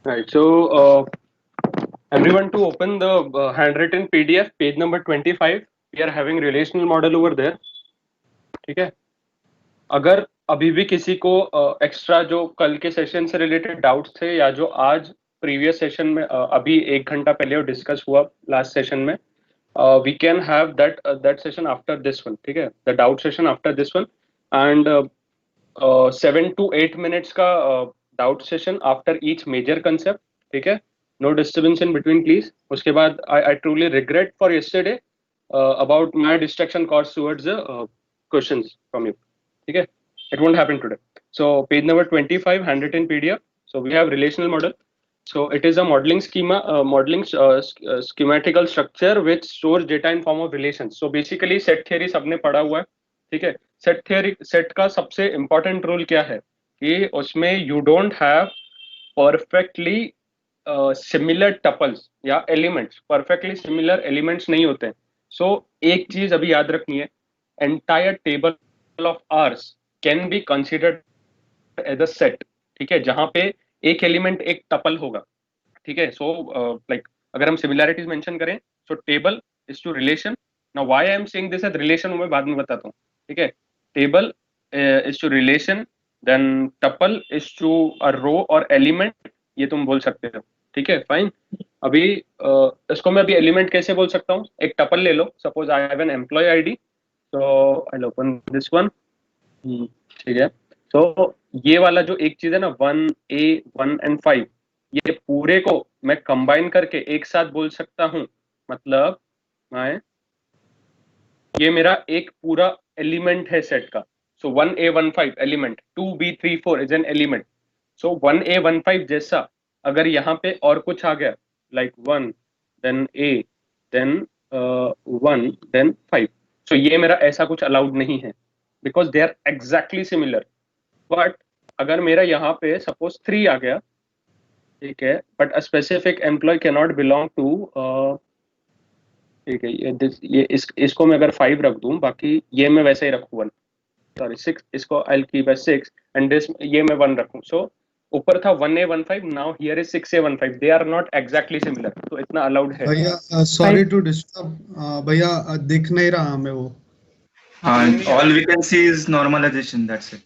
Right. So, everyone to open the handwritten PDF, page number 25. We are having relational model over there. ठीक है. अगर अभी भी किसी को एक्स्ट्रा जो कल के सेशन से रिलेटेड डाउट्स थे या जो आज प्रीवियस सेशन में अभी 1 घंटा पहले डिस्कस हुआ लास्ट सेशन में, we can have that session after this one. ठीक है, the doubt session after this one. And 7 to 8 minutes का doubt session after each major concept. ठीक है, no disturbance in between please. उसके बाद I truly regret for yesterday about my distraction caused towards the questions from you. Okay, it won't happen today. So page number 25, handwritten PDF. So we have relational model. So it is a modeling schema, schematical structure which stores data in form of relations. So basically set theory सबने पढ़ा हुआ है. ठीक है, set theory, set का सबसे important rule क्या है कि उसमें you don't have perfectly similar tuples या एलिमेंट्स. परफेक्टली सिमिलर एलिमेंट्स नहीं होते हैं. सो एक चीज अभी याद रखनी है, entire table of rows can be considered as a set. ठीक है, जहां पे एक एलिमेंट एक टपल होगा. ठीक है, सो लाइक अगर हम सिमिलैरिटीज मेंशन करें, so table is to relation. Now why I am saying this as relation मैं बाद में बताता हूँ. ठीक है, table is to relation, then tuple is to a row और एलिमेंट, ये तुम बोल सकते हो. ठीक है, फाइन. अभी इसको मैं अभी एलिमेंट कैसे बोल सकता हूँ. एक टपल ले लो, suppose I have an employee ID, so I will open this one. ठीक है, तो ये वाला जो एक चीज है ना, 1A 1 and 5, ये पूरे को मैं कंबाइन करके एक साथ बोल सकता हूँ. मतलब मैं, ये मेरा एक पूरा एलिमेंट है सेट का. सो 1A 1 5 element, 2B 3 4 is an element. So 1A 1 5 जैसा अगर यहाँ पे और कुछ आ गया, like 1 then A then 1 then 5, so ये मेरा ऐसा कुछ अलाउड नहीं है because they are exactly similar. But अगर मेरा यहाँ पे सपोज 3 आ गया, ठीक है, but a specific employ can not belong to, ठीक है, इसको मैं अगर 5 रख दूं, बाकी ये मैं वैसे ही रखूँ 1, सॉरी 6, इसको I will keep as 6 and this ये मैं 1 रखूं. सो ऊपर था 1A 1 5, now here is 6A 1 5. They are not exactly similar, तो इतना अलाउड है. भैया फाइन. सॉरी टू डिस्टर्ब भैया, दिख नहीं रहा हमें वो. And all we can see is normalization. That's it.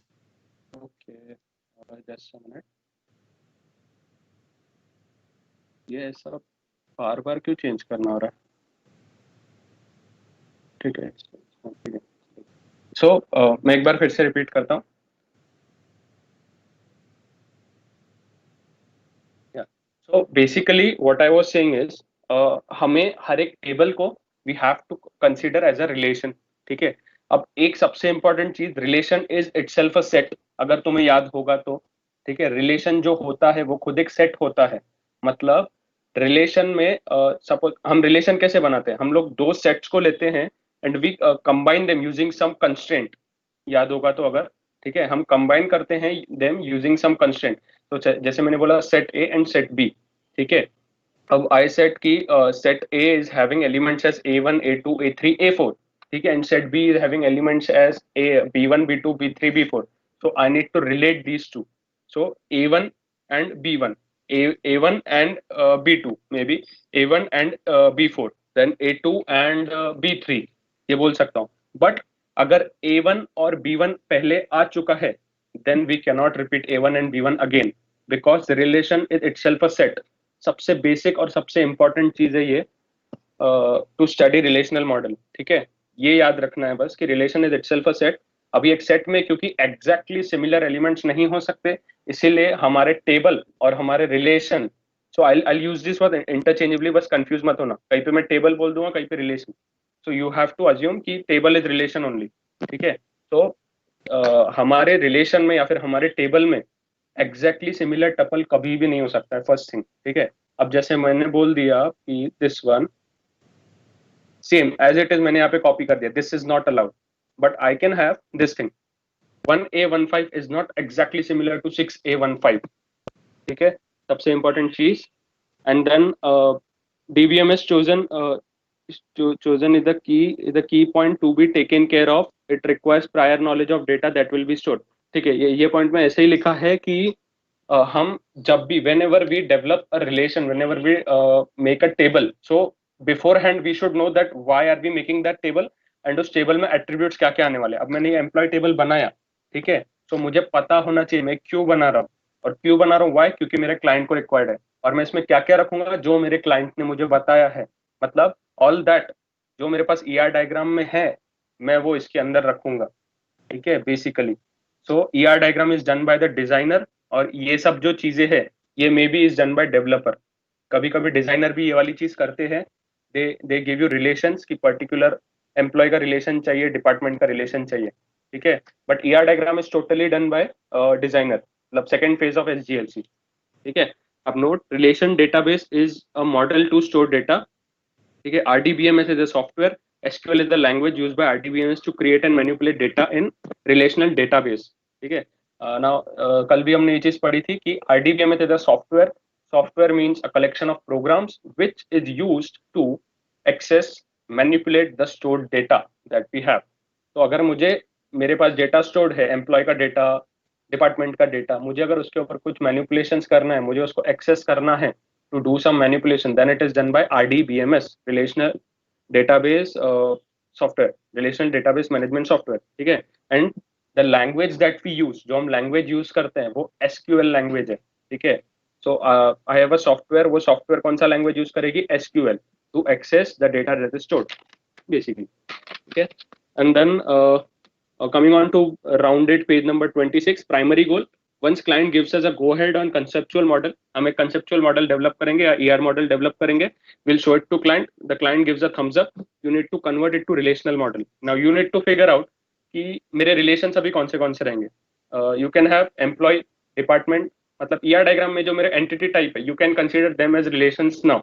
Okay, just a minute. ये ऐसा बार बार क्यों चेंज करना हो रहा है. ठीक है, सो मैं एक बार फिर से रिपीट करता हूँ. So basically what I was saying is, हमें हर एक टेबल को we have to consider as a relation. ठीक है, अब एक सबसे इंपॉर्टेंट चीज, relation is itself a set, अगर तुम्हें याद होगा तो. ठीक है, रिलेशन जो होता है वो खुद एक सेट होता है. मतलब रिलेशन में सपोज हम रिलेशन कैसे बनाते हैं, हम लोग दो सेट्स को लेते हैं and we combine them using some constraint. याद होगा तो अगर, ठीक है, हम कंबाइन करते हैं देम यूजिंग सम कंस्ट्रेंट. तो जैसे मैंने बोला set A and set B. ठीक है, अब आई सेट की set A is having elements as A1 A2 A3 A4. ठीक है, and set B is having elements as A B1 B2 B3 B4. so I need to relate these two. So A1 and B1, A1 and B2, maybe A1 and B4, then A2 and B3, ये बोल सकता हूँ. But अगर A1 और B1 पहले आ चुका है, then we cannot repeat A1 and B1 again because the relation is itself a set. सबसे बेसिक और सबसे इंपॉर्टेंट चीज है ये टू स्टडी रिलेशनल मॉडल. ठीक है, ये याद रखना है बस कि relation is itself a set. अभी एक सेट में क्योंकि एग्जैक्टली सिमिलर एलिमेंट्स नहीं हो सकते, इसीलिए हमारे टेबल और हमारे relation, so I use this word interchangeably, बस कंफ्यूज मत होना, कहीं पे मैं टेबल बोल दूंगा कहीं पे relation. So you have to assume कि टेबल इज रिलेशन ओनली. ठीक है, तो हमारे रिलेशन में या फिर हमारे टेबल में एग्जैक्टली सिमिलर टपल कभी भी नहीं हो सकता है, फर्स्ट थिंग. ठीक है, अब जैसे मैंने बोल दिया कि this one same as it is, मैंने यहाँ पे कॉपी कर दिया, this is not allowed, but I can have this thing. 1A 1 5 is not exactly similar to 6A 1 5. ठीक है, सबसे इंपॉर्टेंट चीज. And then DBM is chosen is the key point to be taken care of. It requires prior knowledge of data that will be stored. ठीक है, ये point में ऐसे ही लिखा है कि हम जब भी whenever we develop a relation, whenever we make a table, so beforehand we should know that why are we making that table and उस टेबल में एट्रीब्यूट्स क्या क्या आने वाले हैं। अब मैंने ये एम्प्लॉय टेबल बनाया, ठीक है, तो मुझे पता होना चाहिए मैं क्यों बना रहा हूँ, और क्यों बना रहा हूँ वाई, क्योंकि मेरे क्लाइंट को रिक्वायर्ड है, और मैं इसमें क्या क्या रखूंगा जो मेरे क्लाइंट ने मुझे बताया है, मतलब ऑल दैट जो मेरे पास ईआर डायग्राम में है मैं वो इसके अंदर रखूंगा, ठीक है basically. So ER diagram is done by the designer, और ये सब जो चीजें हैं ये may be is done by developer. कभी कभी डिजाइनर भी ये वाली चीज करते हैं, दे गिव यू रिलेशंस की पर्टिकुलर एम्प्लॉय का रिलेशन चाहिए, डिपार्टमेंट का रिलेशन चाहिए, ठीक है, but ER diagram is totally done by designer, मतलब सेकंड फेज ऑफ एसजीएलसी, ठीक है। अब note, relation database is a model to store data, ठीक है। RDBMS is a software. SQL is the language used by RDBMS to create and manipulate data in relational database, ठीक है। Now कल भी हमने ये चीज पढ़ी थी कि RDBMS is a software. Software means a collection of programs which is used to access, manipulate the stored data that we have. तो अगर मेरे पास डेटा स्टोर्ड है, एम्प्लॉय का डेटा, डिपार्टमेंट का डेटा, मुझे अगर उसके ऊपर कुछ मैनिपुलेशंस करना है, मुझे उसको एक्सेस करना है to do some manipulation, then it is done by RDBMS, relational database software, relational database management software, ठीक है। And the language that we use, जो हम लैंग्वेज यूज करते हैं वो SQL लैंग्वेज है, ठीक है। So I have a software, वो सॉफ्टवेयर कौन सा लैंग्वेज यूज करेगी, SQL, to access the data that is stored basically, ठीक है। And then coming on to rounded page number 26, primary goal. Once client gives us a go ahead on conceptual model, हम एक conceptual model develop करेंगे या ER model develop करेंगे, we'll show it to client, the client gives a thumbs up, you need to convert it to relational model. Now you need to figure out कि मेरे relations अभी कौन से रहेंगे। You can have employee, department, मतलब ER diagram में जो मेरे entity type है, you can consider them as relations now,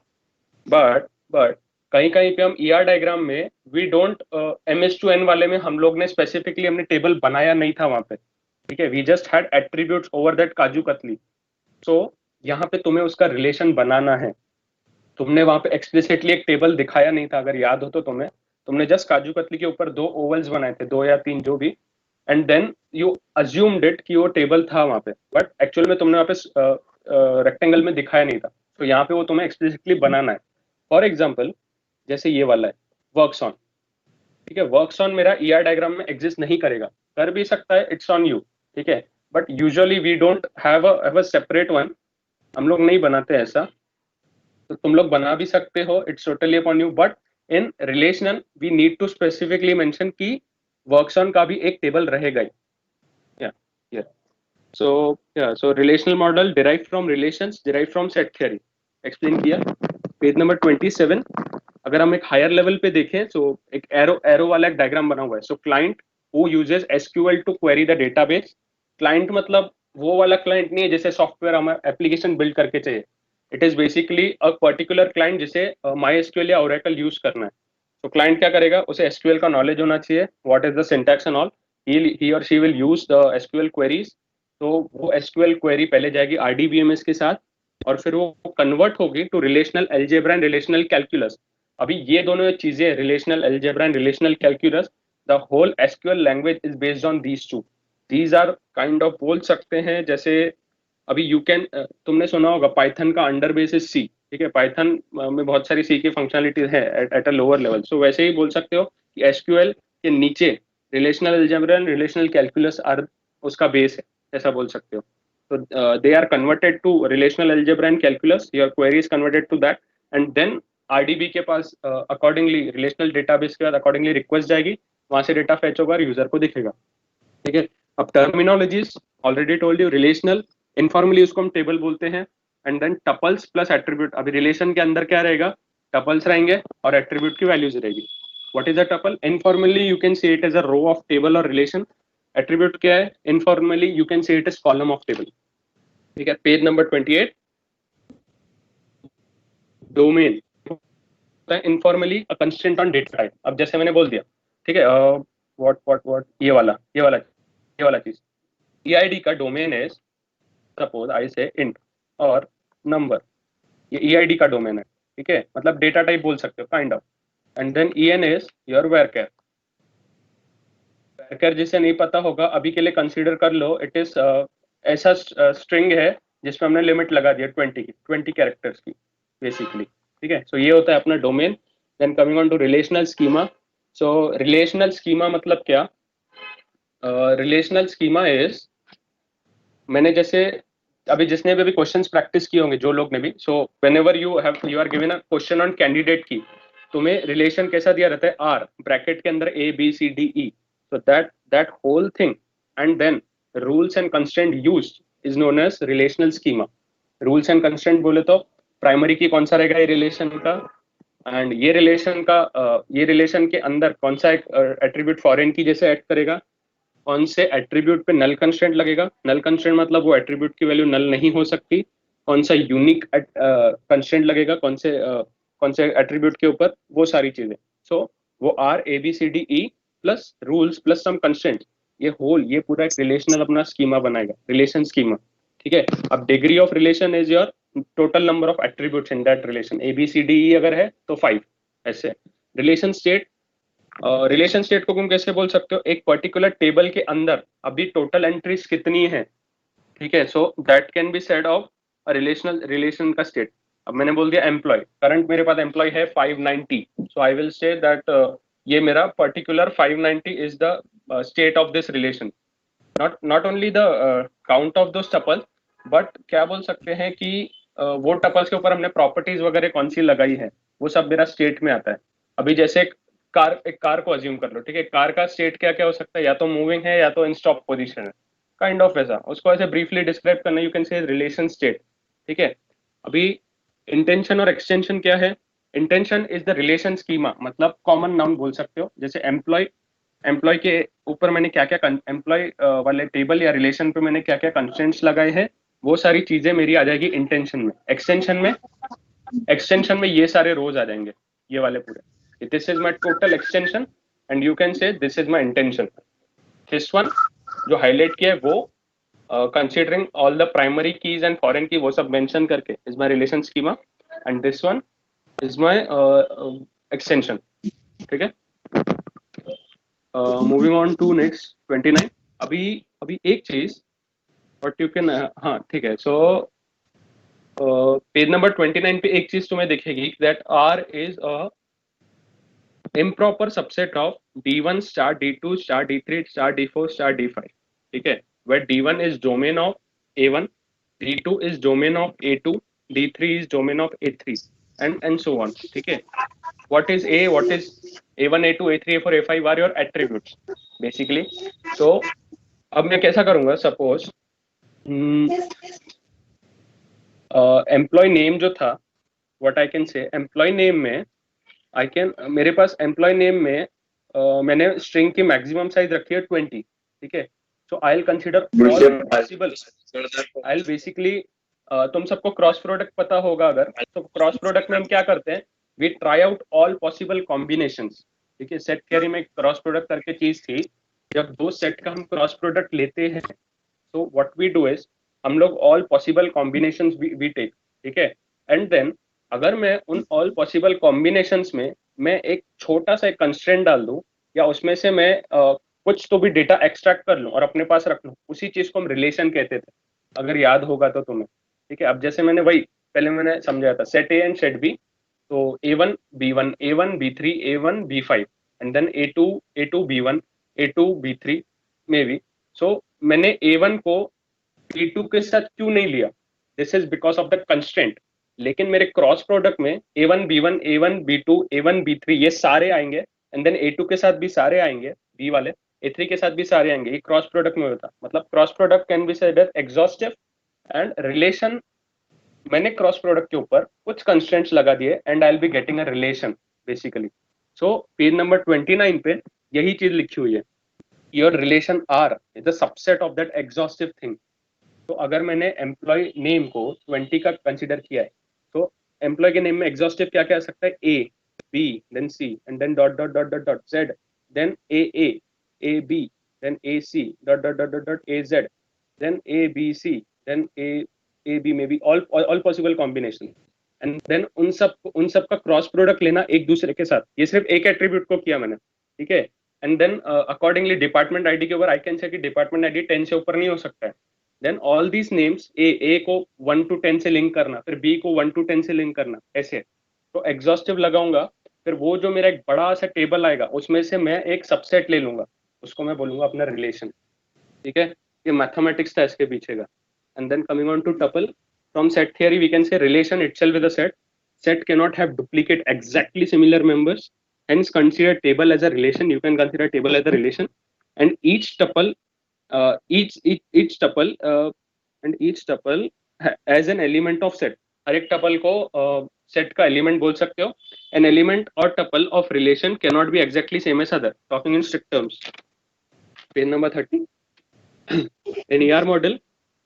but कहीं कहीं पे हम ER डायग्राम में वी डोंट, MS2N वाले में हम लोग ने स्पेसिफिकली हमने टेबल बनाया नहीं था वहां पे, ठीक है, we just had attributes over that kaju katli. सो यहाँ पे तुम्हें उसका रिलेशन बनाना है, तुमने वहां पे एक्सप्लिसिटली एक टेबल दिखाया नहीं था, अगर याद हो तो तुम्हें, तुमने जस्ट काजू कतली के ऊपर 2 ओवल्स बनाए थे, 2 या 3 जो भी, and then you assumed it कि वो टेबल था वहां पे, बट एक्चुअल में तुमने वहां पे रेक्टेंगल में दिखाया नहीं था। तो यहाँ पे वो तुम्हें एक्सप्लिसिटली बनाना है। फॉर एग्जाम्पल जैसे ये वाला है वर्क्स ऑन, ठीक है, वर्क्स ऑन मेरा ER डायग्राम में एग्जिस्ट नहीं करेगा, कर भी सकता है, इट्स ऑन यू, ठीक है, but usually we don't have a separate one, हम लोग नहीं बनाते ऐसा, तो तुम लोग बना भी सकते हो, it's totally upon you, but in relational we need to specifically mention कि वर्क्स ऑन का भी एक टेबल रहेगा ही। या या so relational model derive from relations, derive from set theory, explain किया। पेज नंबर 27, अगर हम एक हायर लेवल पे देखें, सो एक एरो एरो वाला एक डायग्राम बना हुआ है। So client who uses SQL to query the database, client मतलब वो वाला क्लाइंट नहीं है जैसे सॉफ्टवेयर हमें एप्लीकेशन बिल्ड करके चाहिए, it is basically a particular client जिसे MySQL या Oracle यूज करना है। तो क्लाइंट क्या करेगा, उसे SQL का नॉलेज होना चाहिए, what is the syntax and all, he और she will use the SQL queries. तो वो SQL क्वेरी पहले जाएगी RDBMS के साथ, और फिर वो कन्वर्ट होगी to relational algebra and relational calculus. अभी ये दोनों चीजें, relational algebra and relational calculus, the whole SQL language is based on these two, these are kind of, बोल सकते हैं जैसे अभी यू कैन, तुमने सुना होगा पाइथन का अंडर बेस इज सी, ठीक है, पाइथन में बहुत सारी सी की फंक्शनलिटीज है at a lower level, so वैसे ही बोल सकते हो कि SQL के नीचे relational algebra and relational calculus are उसका बेस है, ऐसा बोल सकते हो। So they are converted to relational algebra and calculus. Your query is converted to that, and then RDB के पास accordingly relational database के बाद accordingly request जाएगी, वहां से डेटा फैच होगा और यूजर को दिखेगा, ठीक है। अब terminologies already told you, relational, informally उसको हम टेबल बोलते हैं, and then tuples plus attribute. अभी रिलेशन के अंदर क्या रहेगा, टपल्स रहेंगे और एट्रीब्यूट की वैल्यूज रहेगी। What is a tuple, informally you can see it as a row of table और रिलेशन। एट्रीब्यूट क्या है, informally you can see it as column of table, ठीक है। Page number 28, domain informally a constraint on data type. अब जैसे मैंने बोल दिया, ठीक है, व्हाट ये वाला चीज, EID का डोमेन है, सपोज आई से इंट और नंबर, ये EID का डोमेन है, ठीक है, मतलब डेटा टाइप बोल सकते हो kind of, and then EN is your varchar। varchar जिसे नहीं पता होगा अभी के लिए कंसीडर कर लो, इट इज ऐसा स्ट्रिंग है जिसमें हमने लिमिट लगा दिया 20 कैरेक्टर्स की बेसिकली, ठीक है। सो ये होता है अपना domain. Then coming on to relational schema. So relational schema मतलब क्या? रिलेशनल स्कीमा इज, मैंने जैसे अभी जिसने भी अभी क्वेश्चंस प्रैक्टिस किए होंगे, जो लोग ने भी, so whenever you are given a question on candidate की, तुम्हें रिलेशन कैसा दिया रहता है? आर ब्रैकेट के अंदर A B C D E, so that whole thing and then rules and constraint used is known as relational schema. Rules and constraint बोले तो प्राइमरी की कौन सा रहेगा ये रिलेशन का, एंड ये रिलेशन के अंदर कौन सा एट्रीब्यूट फॉरेन की जैसे ऐड करेगा, कौन से एट्रीब्यूट पे नल कंस्ट्रेंट लगेगा। नल कंस्ट्रेंट मतलब वो एट्रीब्यूट की वैल्यू नल नहीं हो सकती। कौन सा यूनिक कंस्ट्रेंट लगेगा, कौन से एट्रीब्यूट के ऊपर, वो सारी चीजें। सो वो R A B C D E plus rules plus some constraint, ये पूरा एक रिलेशनल अपना स्कीमा बनाएगा, रिलेशन स्कीमा, ठीक है। अब degree of relation is your total number of attributes in that relation. A B C D E अगर है तो 5 ऐसे। रिलेशन स्टेट, रिलेशन स्टेट को तुम कैसे बोल सकते हो? एक पर्टिकुलर टेबल के अंदर अभी टोटल एंट्रीज कितनी है, ठीक है। So that can be said of relation का स्टेट। अब मैंने बोल दिया एम्प्लॉय, करंट मेरे पास एम्प्लॉय है 590, सो आई विल से दैट ये मेरा particular 590 is the state of this relation. Not only the count of those tuple, but क्या बोल सकते हैं कि वो टपल्स के ऊपर हमने प्रॉपर्टीज वगैरह कौन सी लगाई है, वो सब मेरा स्टेट में आता है। अभी जैसे एक कार को अज्यूम कर लो, ठीक है। कार का स्टेट क्या क्या हो सकता है? या तो मूविंग है या तो इन स्टॉप पोजीशन है, काइंड ऑफ वैसा। उसको ऐसे ब्रीफली डिस्क्राइब करना, you can say relation state, ठीक है। अभी इंटेंशन और एक्सटेंशन क्या है? Intention is the relation schema, मतलब कॉमन नाउन बोल सकते हो। जैसे एम्प्लॉय के ऊपर मैंने क्या क्या एम्प्लॉय वाले टेबल या रिलेशन पे मैंने क्या क्या कंस्ट्रेंट्स लगाए हैं, वो सारी चीजें मेरी आ जाएगी इंटेंशन में। एक्सटेंशन में ये सारे रोज आ जाएंगे, ये वाले पूरे। This is my total extension and you can say this is my intention. This one जो हाईलाइट किया है वो considering all the primary keys and foreign key, वो सब मेंशन करके is my relation schema, and this one is my extension, ठीक है। Moving on to next 29। अभी एक चीज बट यू कैन, हाँ ठीक है। सो पेज नंबर 29 पे एक चीज तुम्हें दिखेगी, that R is a improper subset of D1 star D2 star D3 star D4 star D5, ठीक है। where D1 is domain of A1, D2 is domain of A2, D3 is domain of A3 and so on, ठीक है। what is A1 A2 A3 A4 A5 are your attributes basically। so अब मैं कैसा करूंगा, suppose employ name जो था, what I can say employ name में मेरे पास एम्प्लॉय नेम में मैंने स्ट्रिंग की मैक्सिमम साइज रखी है 20, ठीक है। So I will consider all possible, I will basically, तुम सबको क्रॉस प्रोडक्ट पता होगा अगर, तो क्रॉस प्रोडक्ट में हम क्या करते हैं? We try out all possible combinations, ठीक है। सेट थियरी में क्रॉस प्रोडक्ट करके चीज थी, जब दो सेट का हम क्रॉस प्रोडक्ट लेते हैं, तो व्हाट वी डू इज हम लोग all possible combinations we take, ठीक है। एंड देन अगर मैं उन ऑल पॉसिबल कॉम्बिनेशंस में मैं एक छोटा सा एक कंस्ट्रेंट डाल दूं, या उसमें से मैं कुछ तो भी डेटा एक्सट्रैक्ट कर लूं और अपने पास रख लूं, उसी चीज को हम रिलेशन कहते थे, अगर याद होगा तो तुम्हें, ठीक है। अब जैसे मैंने वही पहले मैंने समझाया था, set A and set B, तो A1 B1 A1 B3 A1 B5 and then A2 B1 A2 B3 में भी। सो मैंने A1 को A2 के साथ क्यों नहीं लिया? This is because of the constraint. लेकिन मेरे क्रॉस प्रोडक्ट में A1 B1 A1 B2 A1 B3 ये सारे आएंगे, एंड देन A2 के साथ भी सारे आएंगे, B वाले A3 के साथ भी सारे आएंगे। ये क्रॉस प्रोडक्ट में होता, मतलब cross product can be said as exhaustive and relation. मैंने क्रॉस प्रोडक्ट के ऊपर कुछ कंस्ट्रेंट्स लगा दिए and I will be getting a relation basically. So page number 29 पे यही चीज लिखी हुई है, your relation R is the subset of that exhaustive thing. तो अगर मैंने एम्प्लॉय नेम को 20 का कंसिडर किया है, तो एम्प्लॉय के नेम में एग्जॉस्टिव क्या क्या आ सकता है? A B then C and then dot dot dot dot dot Z, then A B then A C dot dot dot dot dot A Z, then A B C then A B में भी all possible combination, and then उन सब का cross product लेना एक दूसरे के साथ। ये सिर्फ एक एट्रीब्यूट को किया मैंने, ठीक है। And then accordingly department ID के ऊपर आई कैन से कि डिपार्टमेंट आईडी 10 से ऊपर नहीं हो सकता है। देन ऑल दीज नेम्स ए को 1 to 10 से लिंक करना, फिर बी को 1 to 10 से लिंक करना, ऐसे। तो एग्जॉस्टिव लगाऊंगा, फिर वो जो मेरा एक बड़ा सा टेबल आएगा उसमें से मैं एक सबसेट ले लूंगा, उसको मैं बोलूंगा अपना रिलेशन। ठीक है, ये मैथमेटिक्स था इसके पीछे का। And then coming on to tuple, from set theory we can say relation itself with a set, set cannot have duplicate exactly similar members, hence consider table as a relation. You can consider table as a relation, and each tuple each tuple and each tuple as an element of set. हर एक tuple को set का element बोल सकते हो। An element और tuple of relation cannot be exactly same as other, talking in strict terms. Page number 30। in ER model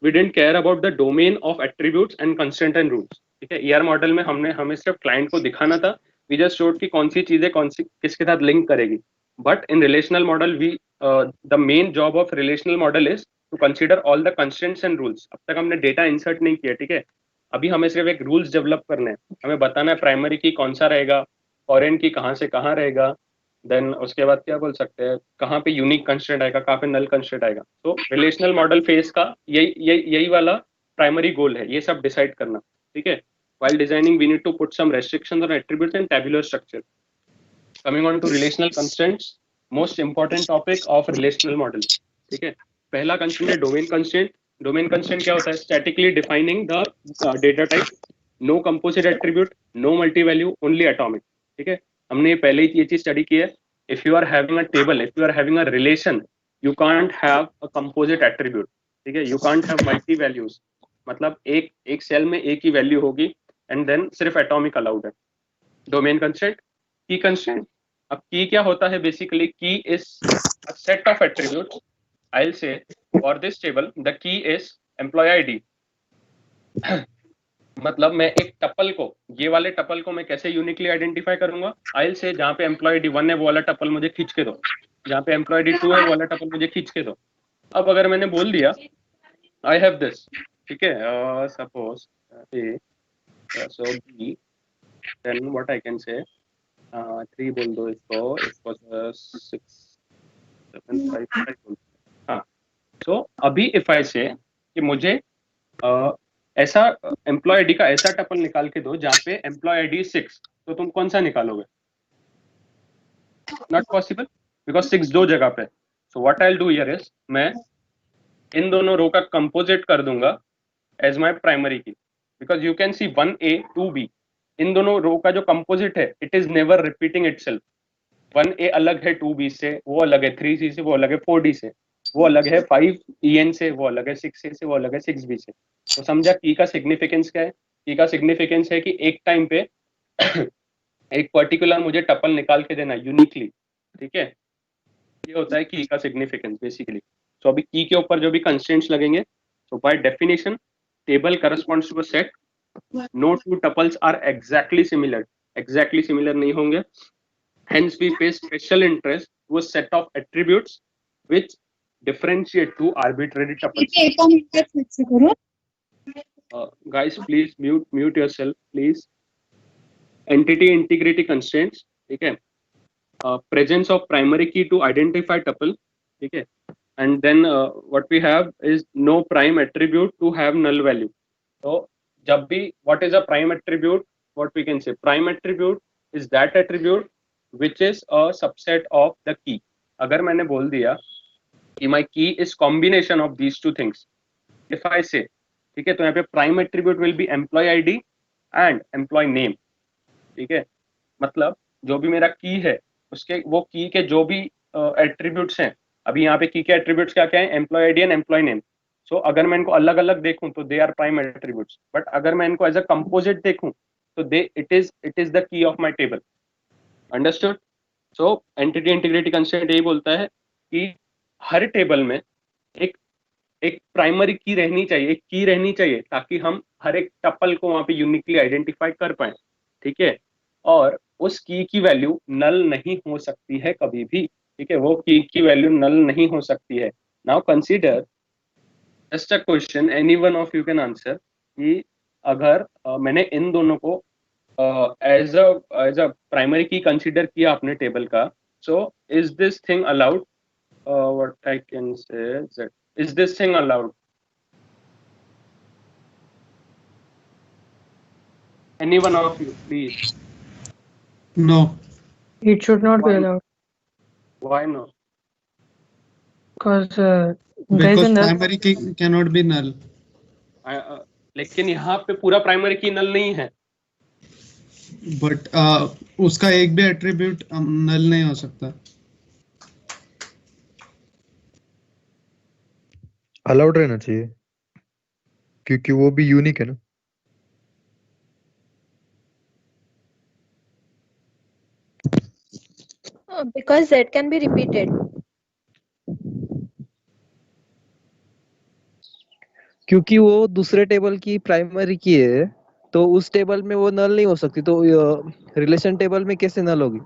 we didn't care about the domain of attributes and constraint and rules। ठीक है, ER model में हमें सिर्फ client को दिखाना था, we just showed कि कौन सी चीजें कौन सी किसके साथ लिंक करेगी। But in relational model we the main job of relational model is to consider all the constraints and rules. अब तक हमने डेटा इंसर्ट नहीं किया, ठीक है, अभी हमें सिर्फ एक रूल्स डेवलप करने हैं, हमें बताना है प्राइमरी की कौन सा रहेगा, फॉरेन की कहाँ से कहाँ रहेगा, देन उसके बाद क्या बोल सकते हैं कहाँ पे यूनिक कंस्ट्रेंट आएगा, कहाँ पे नल कंस्ट्रेंट आएगा। तो रिलेशनल मॉडल फेज का यही वाला प्राइमरी गोल है, ये सब डिसाइड करना। ठीक है, while designing we need to put some restrictions on attributes and tabular structure। coming on to relational constraints, most important topic of relational model। ठीक है, पहला कंस्ट्रेंट है डोमेन कंस्ट्रेंट। डोमेन कंस्ट्रेंट क्या होता है? Statically defining the data type, no composite attribute, no multi value, only atomic. ठीक है, हमने पहले ही ये चीज स्टडी की है। If you are having a table, if you are having a relation, you can't have a composite attribute. ठीक है, you can't have multi values, मतलब एक सेल में एक ही वैल्यू होगी, एंड देन सिर्फ एटॉमिक अलाउड है। Domain constraint. की कंस्ट्रेंट, अब की क्या होता है? Basically key is a set of attributes. I will say for this table the key is employee ID. मतलब मैं एक टपल को, ये वाले टपल को मैं कैसे यूनिकली आइडेंटिफाई करूंगा? आई विल से जहां पे एम्प्लॉय आईडी 1 है वो वाला टपल मुझे खींच के दो, जहां पे एम्प्लॉय आईडी 2 है वो वाला टपल मुझे खींच के दो। अब अगर मैंने बोल दिया आई हैव दिस, ठीक है, suppose so B, then what I can say, 3 बोल दो इसको 6 7 5 बोल। हाँ, so अभी if I say कि मुझे ऐसा एम्प्लॉय आईडी का ऐसा टपल निकाल के दो जहाँ पे एम्प्लॉय आईडी 6, तो तुम कौन सा निकालोगे? नॉट पॉसिबल, बिकॉज 6 दो जगह पे। सो what I will do here is, मैं इन दोनों रो का कंपोजिट कर दूंगा एज माय प्राइमरी की, because you can C 1A 2B, इन दोनों रो का जो कंपोजिट है it is never repeating itself. 1A अलग है 2B से, वो अलग है 3C से, वो अलग है 4D से, वो अलग है 5EN से, वो अलग है 6A से, वो अलग है 6B से। तो समझा की का सिग्निफिकेंस क्या है? की का सिग्निफिकेंस है कि एक टाइम पे एक पर्टिकुलर मुझे टपल निकाल के देना यूनिकली। ठीक है, ये होता है की का सिग्निफिकेंस बेसिकली। तो अभी की के ऊपर जो भी कंस्ट्रेंट्स लगेंगे, तो by definition table corresponds to a set, no two tuples are exactly similar, exactly similar नहीं होंगे, hence we pay special interest to a set of attributes which differentiate two arbitrary tuples। Guys please mute yourself please। entity integrity constraints, ठीक है, presence of primary key to identify tuple, ठीक है, and then what we have is no prime attribute to have null value। तो जब भी what is a prime attribute, what we can say prime attribute is that attribute which is a subset of the key। अगर मैंने बोल दिया कि my key is combination of these two things, if I say, ठीक है, तो यहाँ पे prime attribute will be employee ID and employee name। ठीक है, मतलब जो भी मेरा की है उसके वो की के जो भी एट्रीब्यूट्स हैं, अभी यहाँ पे की के एट्रीब्यूट्स क्या क्या है? Employee ID and employee name. So अगर मैं इनको अलग अलग देखूं तो they are prime attributes, but अगर मैं इनको एज अ कंपोजिट देखूं तो they it is the key of my table. Understood? So entity integrity constraint यही बोलता है कि हर टेबल में एक एक प्राइमरी की रहनी चाहिए, एक की रहनी चाहिए, ताकि हम हर एक टपल को वहां पे यूनिकली आइडेंटिफाई कर पाए। ठीक है, और उस की वैल्यू नल नहीं हो सकती है कभी भी। ठीक है, वो की वैल्यू नल नहीं हो सकती है। Now consider just a question, any one of you can answer, कि अगर मैंने इन दोनों को एज अ प्राइमरी की कंसीडर किया अपने टेबल का, so is this thing allowed? What I can say, is this thing allowed? Any one of you, please. No. It should not be Why? allowed Why not? because there is Because a null. primary key cannot be null. लेकिन यहाँ पे पूरा primary की नल नहीं है. But उसका एक भी एट्रीब्यूट नल नहीं हो सकता. अलाउड रहना चाहिए क्योंकि वो भी यूनिक है ना. Because that can be repeated. क्योंकि वो दूसरे टेबल की प्राइमरी की है तो उस टेबल में वो नल नहीं हो सकती, तो रिलेशन टेबल में कैसे नल होगी?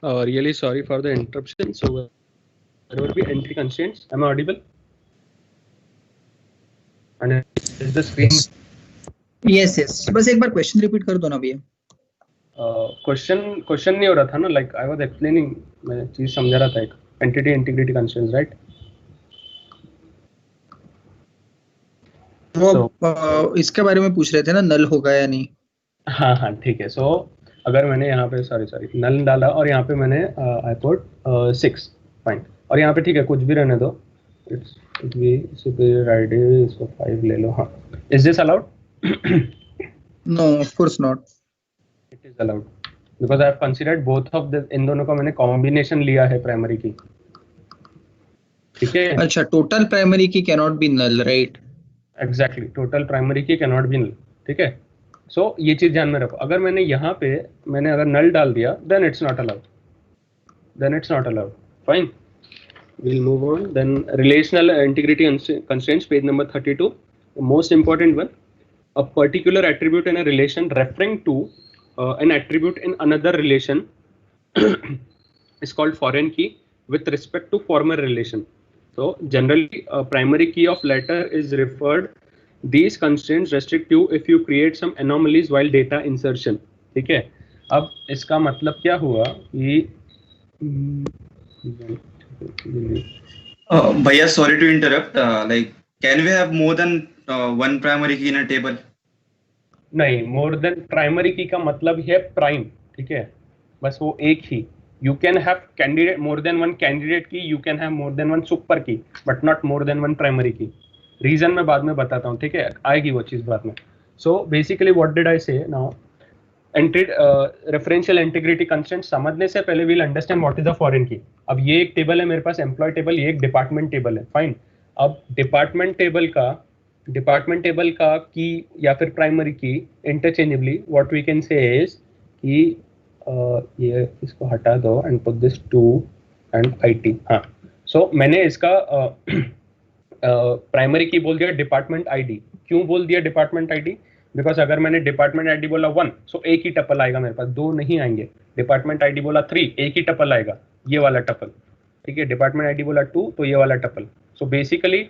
Really sorry for the interruption. So there will be entry constraints. Am I audible? And is the screen? Yes, yes. बस एक बार क्वेश्चन रिपीट कर दो ना भैया. क्वेश्चन नहीं हो रहा था ना, लाइक आई वाज एक्सप्लेनिंग, मैं चीज समझा रहा था. एक एंटिटी इंटीग्रिटी कंस्ट्रेंट्स, राइट? वो इसके बारे में पूछ रहे थे ना, नल होगा या नहीं. हाँ हाँ ठीक है. सो अगर मैंने यहाँ पे सॉरी नल डाला और यहाँ पे मैंने आई पुट 6 पॉइंट और यहाँ पे ठीक है कुछ भी रहने दो, इट्स बी सुपीरियर आईडी, इसको 5 ले लो. हाँ, is this allowed? No, of course not. is allowed because I have considered both of the, इन दोनों का मैंने combination लिया है primary की, ठीक है? अच्छा, total primary key can not be null, right? Exactly, total primary की cannot be null, ठीक है? So ये चीज ध्यान में रखो, अगर मैंने यहाँ पे मैंने अगर null डाल दिया then it's not allowed, fine. We'll move on. Then relational integrity constraints, page number 32. The most important one, a particular attribute in a relation referring to an attribute in another relation is called foreign key with respect to former relation. So generally primary key of letter is referred. These constraints restrict you if you create some anomalies while data insertion. ठीक है, अब इसका मतलब क्या हुआ कि Bhaiya, sorry to interrupt. Like, can we have more than one primary key in a table? नहीं, more than primary की का मतलब है प्राइम, ठीक है, बस वो एक ही. You can have candidate more than one candidate key, you can have more than one super key, but not more than one primary key. Reason मैं बाद में बताता हूँ, ठीक है, आएगी वो चीज बाद में. So basically what did I say now, referential integrity constraint समझने से पहले we'll understand what is the foreign key. अब ये एक टेबल है मेरे पास, एम्प्लॉय टेबल, ये एक डिपार्टमेंट टेबल है, फाइन. अब डिपार्टमेंट टेबल का की या फिर primary key interchangeably what we can say is कि ये इसको हटा दो and put this 2 and IT. हाँ, सो मैंने इसका प्राइमरी की बोल दिया डिपार्टमेंट ID. क्यों बोल दिया डिपार्टमेंट ID? बिकॉज अगर मैंने डिपार्टमेंट ID बोला 1, सो एक ही टपल आएगा मेरे पास, 2 नहीं आएंगे. डिपार्टमेंट ID बोला 3, एक ही टपल आएगा, ये वाला टपल, ठीक है. डिपार्टमेंट ID बोला 2, तो ये वाला टपल. सो बेसिकली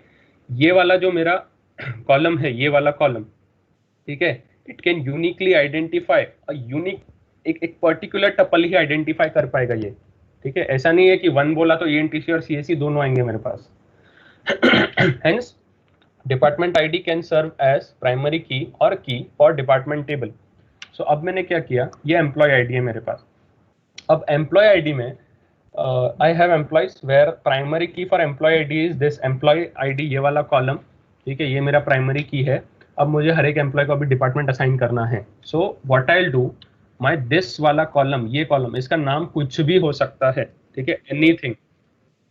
ये वाला जो मेरा कॉलम है, ये वाला कॉलम, ठीक है, it can uniquely identify a unique, एक पर्टिकुलर टपल ही आइडेंटिफाई कर पाएगा ये, ठीक है. ऐसा नहीं है कि 1 बोला तो ENTC और CSE दोनों आएंगे मेरे पास. Hence department ID can serve as primary key और की फॉर डिपार्टमेंट टेबल. सो अब मैंने क्या किया, ये एम्प्लॉय ID है मेरे पास. अब एम्प्लॉय ID में I have employees where primary key for employee ID is this employee ID, ये वाला कॉलम, ठीक है, ये मेरा प्राइमरी की है. अब मुझे हर एक एम्प्लॉय को अभी डिपार्टमेंट असाइन करना है. So what I will do, my this वाला कॉलम, ये कॉलम, इसका नाम कुछ भी हो सकता है, ठीक है, एनीथिंग,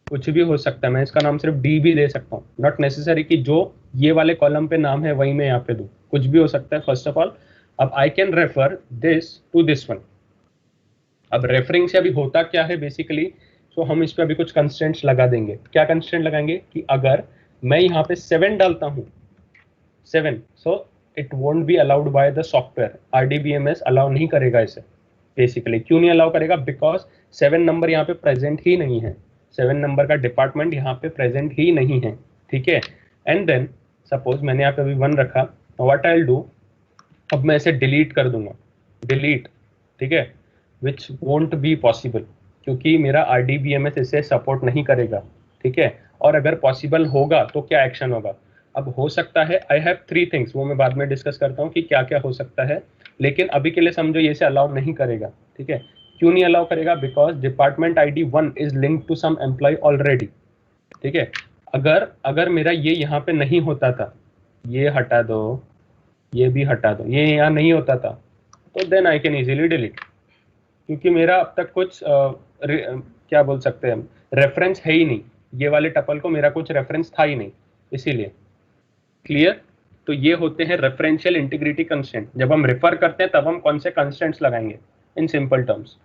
कुछ भी हो सकता है. मैं इसका नाम सिर्फ D भी दे सकता हूँ, नॉट नेसेसरी कि जो ये वाले कॉलम पे नाम है वही मैं यहाँ पे दूँ, कुछ भी हो सकता है. फर्स्ट ऑफ ऑल, अब I can refer this to this one. अब रेफरिंग से अभी होता क्या है बेसिकली, सो हम इस पे अभी कुछ कंस्ट्रेंट्स लगा देंगे. क्या कंस्ट्रेंट लगाएंगे कि अगर मैं यहाँ पे 7 डालता हूँ, 7, so it won't be allowed by the software. RDBMS allow नहीं करेगा इसे. बेसिकली क्यों नहीं अलाउ करेगा, बिकॉज 7 नंबर यहाँ पे प्रेजेंट ही नहीं है, 7 नंबर का डिपार्टमेंट यहाँ पे प्रेजेंट ही नहीं है, ठीक है. एंड देन सपोज मैंने यहाँ पे अभी 1 रखा, व्हाट आई विल डू, अब मैं इसे डिलीट कर दूंगा, डिलीट, ठीक है, विच वोंट बी पॉसिबल क्योंकि मेरा RDBMS इसे सपोर्ट नहीं करेगा, ठीक है. और अगर पॉसिबल होगा तो क्या एक्शन होगा. अब हो सकता है, आई हैव 3 थिंग्स, वो मैं बाद में डिस्कस करता हूँ कि क्या क्या हो सकता है, लेकिन अभी के लिए समझो ये से अलाउ नहीं करेगा, ठीक है. क्यों नहीं अलाउ करेगा, because department ID 1 is linked to some employee already, ठीक है. अगर मेरा ये यहाँ पे नहीं होता था, ये हटा दो, ये भी हटा दो, ये यहाँ नहीं होता था, तो then I can easily delete, क्योंकि मेरा अब तक कुछ क्या बोल सकते हैं, रेफरेंस है ही नहीं. ये वाले टपल को मेरा कुछ रेफरेंस था ही नहीं, इसीलिए. क्लियर. तो ये होते हैं रेफरेंशियल इंटीग्रिटी कंस्ट्रेंट. जब हम रेफर करते हैं तब हम कौन से कंस्ट्रेंट्स लगाएंगे इन सिंपल टर्म्स,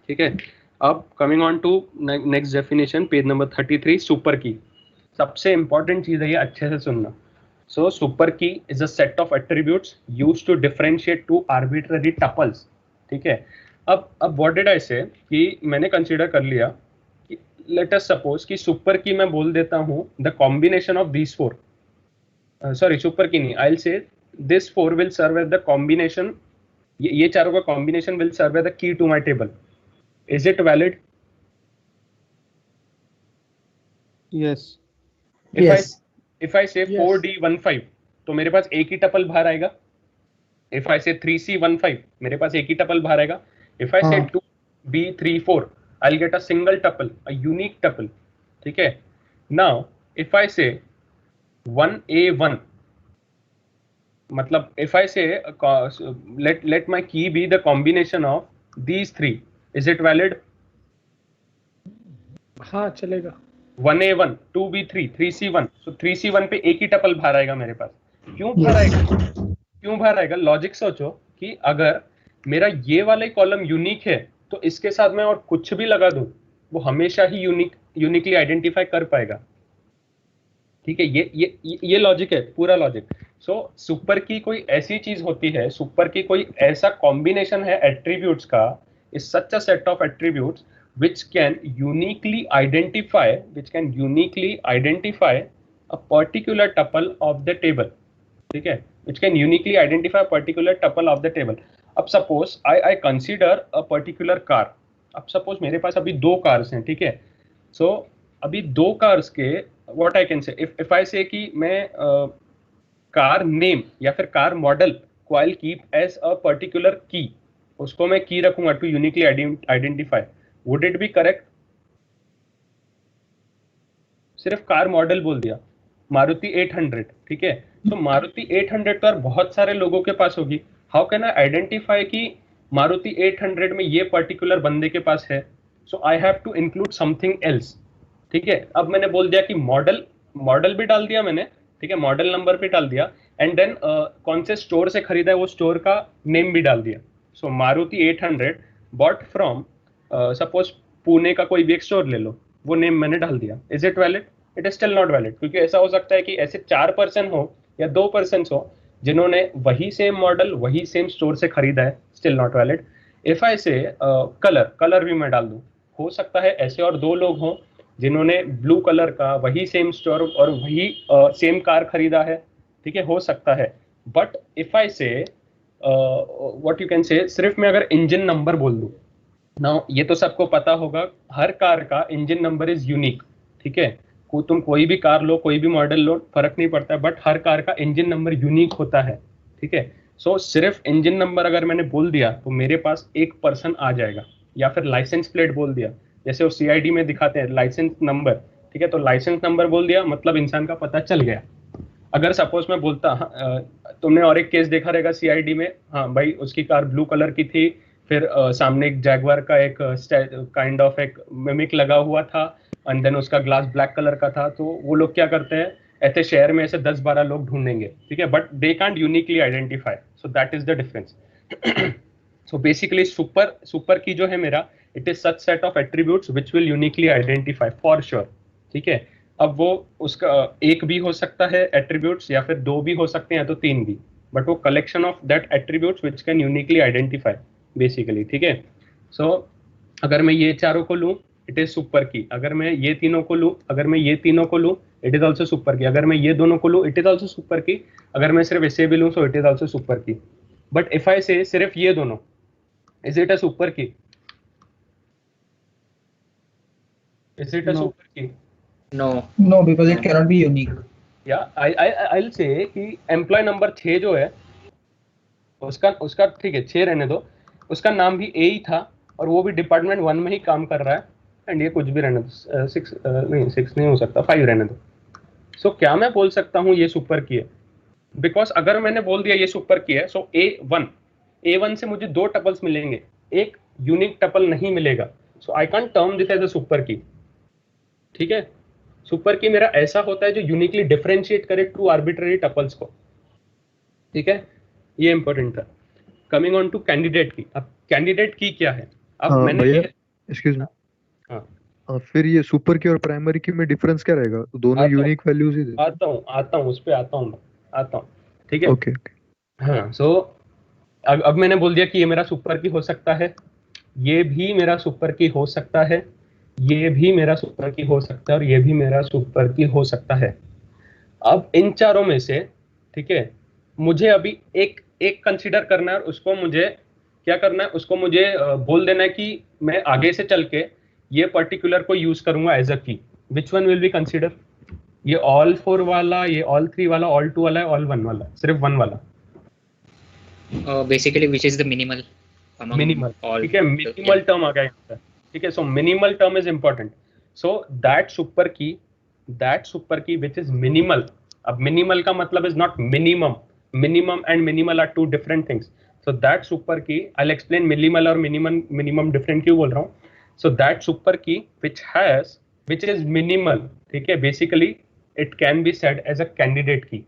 ठीक है. अब coming on to next definition, page number 33, super key. सबसे इंपॉर्टेंट चीज है ये, अच्छे से सुनना. So super key is a set of attributes used to differentiate two arbitrary tuples, ठीक है. अब व्हाट डिड आई से कि मैंने कंसीडर कर लिया कि लेट अस सपोज कि सुपर की मैं बोल देता हूँ the combination of these 4, sorry super key नहीं, I will say this 4 will serve as the combination, ये चारों का combination will serve as the key to my table. Is it valid? Yes. If I say 4D15, तो मेरे पास एक ही tuple बाहर आएगा. If I say 3C15, मेरे पास एक ही टपल बाहर आएगा. If I say 2B34, I'll get a single tuple, a unique tuple, ठीक है. Now, if I say 1A1, मतलब if I say let my key be the combination of these three, is it valid? हाँ चलेगा। 1A1 2B3 3C1, so 3C1 पे एक ही tuple बाहर आएगा मेरे पास। क्यों बाहर आएगा? क्यों बाहर आएगा? लॉजिक सोचो कि अगर मेरा ये वाला कॉलम यूनिक है तो इसके साथ मैं और कुछ भी लगा दूं वो हमेशा ही यूनिकली आइडेंटिफाई कर पाएगा। ठीक है, ये लॉजिक है, पूरा लॉजिक। सो सुपर की कोई ऐसी चीज होती है, सुपर की कोई ऐसा कॉम्बिनेशन है एट्रीब्यूट्स का, is such a set of attributes which can uniquely identify a particular tuple of the table. ठीक है, which can uniquely identify a particular tuple of the table. अब suppose I consider a particular car. अब suppose मेरे पास अभी दो cars हैं, ठीक है। So अभी दो cars के what I can say, if I say कि मैं car name या फिर car model को I'll keep as a particular key, उसको मैं key रखूंगा to uniquely identify. Would it be correct? सिर्फ कार मॉडल बोल दिया, मारुति 800, ठीक है। तो मारुति 800 तो बहुत सारे लोगों के पास होगी। हाउ कैन आई आइडेंटिफाई कि मारुति 800 में ये पर्टिकुलर बंदे के पास है? So I have to include something else, ठीक है। अब मैंने बोल दिया कि मॉडल भी डाल दिया मैंने, ठीक है, मॉडल नंबर भी डाल दिया, एंड देन कौन से स्टोर से खरीदा है वो स्टोर का नेम भी डाल दिया। So Maruti 800 bought from suppose Pune का कोई भी एक स्टोर ले लो, वो नेम मैंने डाल दिया। Is it valid? It is still not valid, क्योंकि ऐसा हो सकता है कि ऐसे 4 पर्सन हो या 2 पर्सन हो जिन्होंने वही सेम मॉडल वही सेम स्टोर से खरीदा है, still not valid. If I से कलर भी मैं डाल दूं, हो सकता है ऐसे और 2 लोग हों जिन्होंने ब्लू कलर का वही सेम स्टोर और वही सेम कार खरीदा है, ठीक है, हो सकता है। बट इफ आई से व्हाट यू कैन से, सिर्फ मैं अगर इंजन नंबर बोल दूं, नाउ ये तो सबको पता होगा, हर कार का इंजन नंबर इज यूनिक, ठीक है। तुम कोई भी कार लो, कोई भी मॉडल लो, फर्क नहीं पड़ता, बट हर कार का इंजन नंबर यूनिक होता है, ठीक है। सो सिर्फ इंजन नंबर अगर मैंने बोल दिया तो मेरे पास एक पर्सन आ जाएगा, या फिर लाइसेंस प्लेट बोल दिया, जैसे वो सीआईडी में दिखाते हैं लाइसेंस नंबर, ठीक है, तो लाइसेंस नंबर बोल दिया मतलब इंसान का पता चल गया। अगर सपोज मैं बोलता, तुमने और एक केस देखा रहेगा सीआईडी में, हाँ भाई उसकी कार ब्लू कलर की थी, फिर सामने एक जैगवार का एक काइंड ऑफ एक मिमिक लगा हुआ था, एंड देन उसका ग्लास ब्लैक कलर का था। तो वो लोग क्या करते हैं, ऐसे शहर में ऐसे 10-12 लोग ढूंढेंगे, ठीक है, but they can't uniquely identify, so that is the difference. So basically super की जो है मेरा, it is such set of attributes which will uniquely identify for sure, ठीक है। अब वो उसका एक भी हो सकता है एट्रीब्यूट्स, या फिर 2 भी हो सकते हैं, या तो 3 भी, बट वो collection of that attributes which can uniquely identify basically, ठीक है। सो अगर मैं ये चारों को लूं, इट इज सुपर की। अगर मैं ये तीनों को लूं, अगर मैं ये तीनों को लूं, इट इज ऑल्सो सुपर की। अगर मैं ये दोनों को लूं, इट इज ऑल्सो सुपर की। अगर मैं सिर्फ इसे भी लूं, so it is also super key. But if आई से सिर्फ ये दोनों, is it a super key? Is it a super की? No, because it cannot be unique. या I'll say कि एम्प्लॉय नंबर 6 जो है उसका ठीक है 6 रहने दो, उसका नाम भी ए ही था और वो भी डिपार्टमेंट 1 में ही काम कर रहा है, एंड ये कुछ भी रहने दो, 6 नहीं हो सकता, 5 रहने दो। सो क्या मैं बोल सकता हूँ ये सुपर की है? बिकॉज अगर मैंने बोल दिया ये सुपर की है, सो A1 से मुझे 2 टपल्स मिलेंगे, एक यूनिक टपल नहीं मिलेगा। So I can term this as a super key, ठीक है। सुपर की मेरा ऐसा होता है जो यूनिकली डिफरेंशिएट करे 2 आर्बिट्ररी टपल्स को, ठीक है, ये इंपॉर्टेंट था। कमिंग ऑन टू कैंडिडेट की। अब कैंडिडेट की क्या है? अब मैंने एक्सक्यूज मी, हाँ, फिर ये सुपर की और प्राइमरी की में डिफरेंस क्या रहेगा? दोनों यूनिक वैल्यूज ही देते। आता हूँ उस पे आता हूँ, ठीक है। ओके हाँ, सो अब मैंने बोल दिया कि ये मेरा सुपर की हो सकता है, ये भी मेरा सुपर की हो सकता है, ये भी मेरा सुपर की हो सकता है, और ये भी मेरा सुपर की हो सकता है। अब इन चारों में से, ठीक है, मुझे अभी एक कंसीडर करना है, और उसको मुझे क्या करना है, उसको मुझे बोल देना है कि मैं आगे से चल के ये पर्टिकुलर को यूज करूंगा एज अ की। Which one will be consider? ये ऑल 4 वाला, ये ऑल 3 वाला, ऑल 2 वाला, ऑल 1 वाला, सिर्फ 1 वाला? Basically which is the minimal among minimal, all, ठीक है, मिनिमल टर्म आ गया यहाँ पे, ठीक है। So minimal term is important. So that super key which is minimal. अब मिनिमल का मतलब is not minimum, minimum and minimal are two different things. So that super key, I'll explain minimal or minimum different क्यों बोल रहा हूँ. So that super key which is minimal, ठीक है, basically it can be said as a candidate key.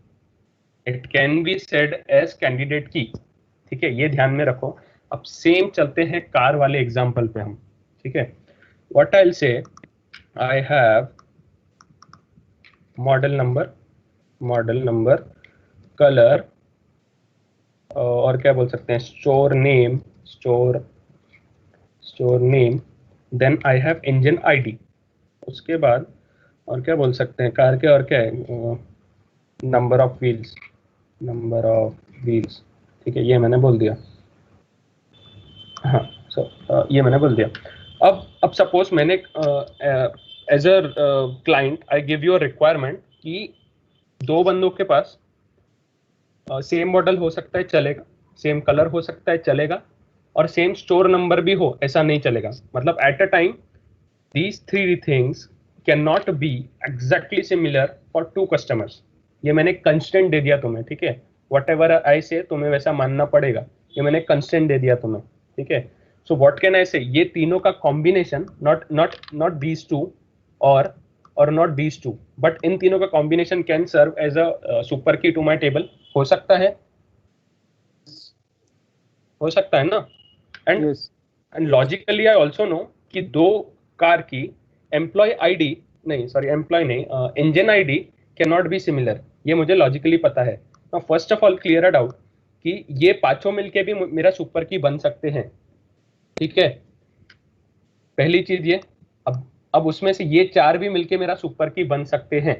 It can be said as candidate key. ठीक है, ये ध्यान में रखो. अब सेम चलते हैं कार वाले एग्जाम्पल पे हम. ठीक है, what I'll say, I have model number, color, और क्या बोल सकते हैं, store name, then I have engine ID. उसके बाद और क्या बोल सकते हैं कार के, और क्या है, नंबर ऑफ व्हील्स. ठीक है, ये मैंने बोल दिया. हाँ, ये मैंने बोल दिया. अब सपोज मैंने as a client I give you a requirement कि दो बंदों के पास सेम मॉडल हो सकता है, चलेगा, सेम कलर हो सकता है, चलेगा, और सेम स्टोर नंबर भी हो, ऐसा नहीं चलेगा. मतलब at a time these three things cannot be exactly similar for two customers. ये मैंने कंस्टेंट दे दिया तुम्हें. ठीक है, whatever I say तुम्हें वैसा मानना पड़ेगा. ये मैंने कंस्टेंट दे दिया तुम्हें. ठीक है, so what can I say, ये तीनों का combination, not these two or not these two, but इन तीनों का combination can serve as a super key to my table. हो सकता है ना. And logically I also know कि दो कार की engine ID can not be similar. ये मुझे लॉजिकली पता है. First of all clear doubt कि ये पांचों मिलके भी मेरा सुपर की बन सकते हैं. ठीक है, पहली चीज ये. अब उसमें से ये चार भी मिलके मेरा सुपर की बन सकते हैं.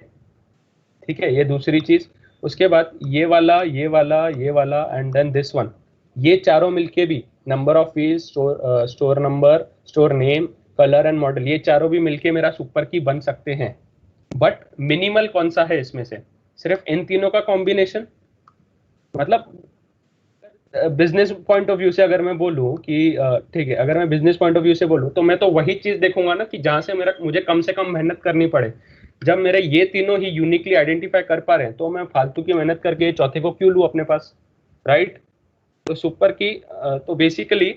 ठीक है, ये दूसरी चीज. उसके बाद ये वाला एंड देन दिस वन, ये चारों मिलके भी number of wheels, store number, store name, colour and model, ये चारों भी मिलके मेरा सुपर की बन सकते हैं. बट मिनिमल कौन सा है इसमें से? सिर्फ इन तीनों का कॉम्बिनेशन. मतलब बिजनेस पॉइंट ऑफ व्यू से अगर मैं बोलूं कि ठीक है, अगर मैं बिजनेस पॉइंट ऑफ व्यू से बोलूं तो मैं तो वही चीज देखूंगा ना कि जहां से मुझे कम से कम मेहनत करनी पड़े. जब मेरे ये तीनों ही यूनिकली आइडेंटिफाई कर पा रहे हैं तो मैं फालतू की मेहनत करके चौथे को क्यों लूं अपने पास, राइट? तो सुपर की तो बेसिकली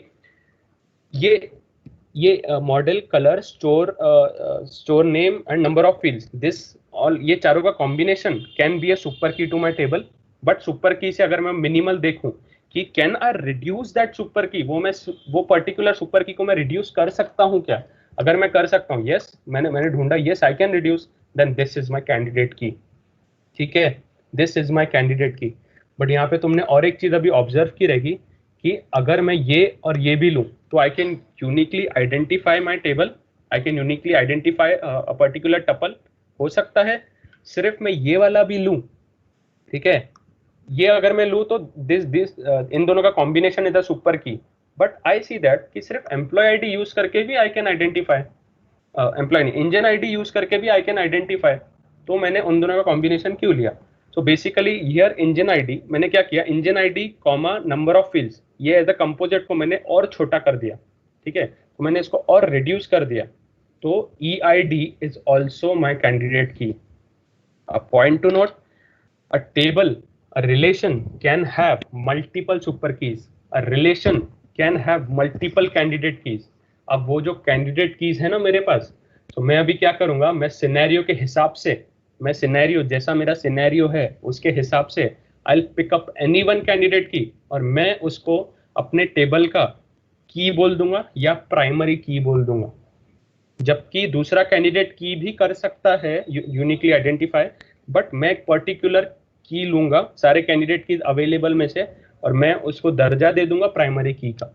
ये model, colour, store name and number of fields, this all, ये चारों का combination can be a super key to my table. But super key से अगर मैं मिनिमल देखूं कि can I reduce that super key, वो पर्टिकुलर सुपर की को मैं रिड्यूस कर सकता हूं क्या? अगर मैं कर सकता हूं, यस, मैंने ढूंढा, yes I can reduce, then this is my candidate key. ठीक है, this is my candidate key. But यहाँ पे तुमने और एक चीज अभी ऑब्जर्व की रहेगी कि अगर मैं ये और ये भी लूं तो I can uniquely identify my table, I can uniquely identify a particular tuple. हो सकता है सिर्फ मैं ये वाला भी लूं. ठीक है, ये अगर मैं लूं तो दिस इन दोनों का combination is the super key. But I see that कि सिर्फ एम्प्लॉय आईडी यूज करके भी आई कैन आइडेंटिफाई, एम्प्लॉय नहीं, इंजन आईडी यूज करके भी आई कैन आइडेंटिफाई. तो मैंने उन दोनों का कॉम्बिनेशन क्यों लिया? So basically here engine ID, मैंने क्या किया, engine ID comma number of fields, ये एज अ कंपोजिट को मैंने और छोटा कर दिया. ठीक है, तो मैंने इसको और रिड्यूस कर दिया. तो EID is also my candidate key. A point to note, a table, a relation can have multiple super keys, a relation can have multiple candidate keys. अब वो जो candidate keys है ना मेरे पास, तो मैं अभी क्या करूंगा, मैं सिनेरियो के हिसाब से, मैं सिनेरियो जैसा मेरा सिनेरियो है उसके हिसाब से I'll pick up any one candidate key और मैं उसको अपने टेबल का की बोल दूंगा या प्राइमरी की बोल दूंगा. जबकि दूसरा कैंडिडेट की भी कर सकता है यूनिकली आइडेंटिफाई, बट मैं एक पर्टिकुलर की लूंगा सारे कैंडिडेट की अवेलेबल में से और मैं उसको दर्जा दे दूंगा प्राइमरी की का.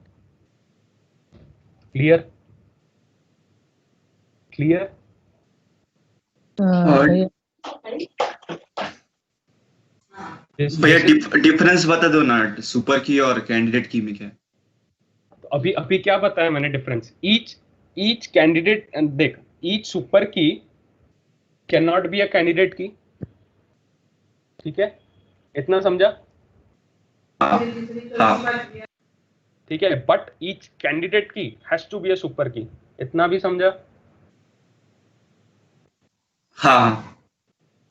क्लियर? भैया डिफरेंस बता दो ना सुपर की और कैंडिडेट की में क्या है? अभी क्या बताया मैंने डिफरेंस? ईच कैंडिडेट, देख, each super key can not be a candidate key. ठीक है, इतना समझा? हाँ. ठीक है, but each candidate key has to be a super key. इतना भी समझा? हाँ.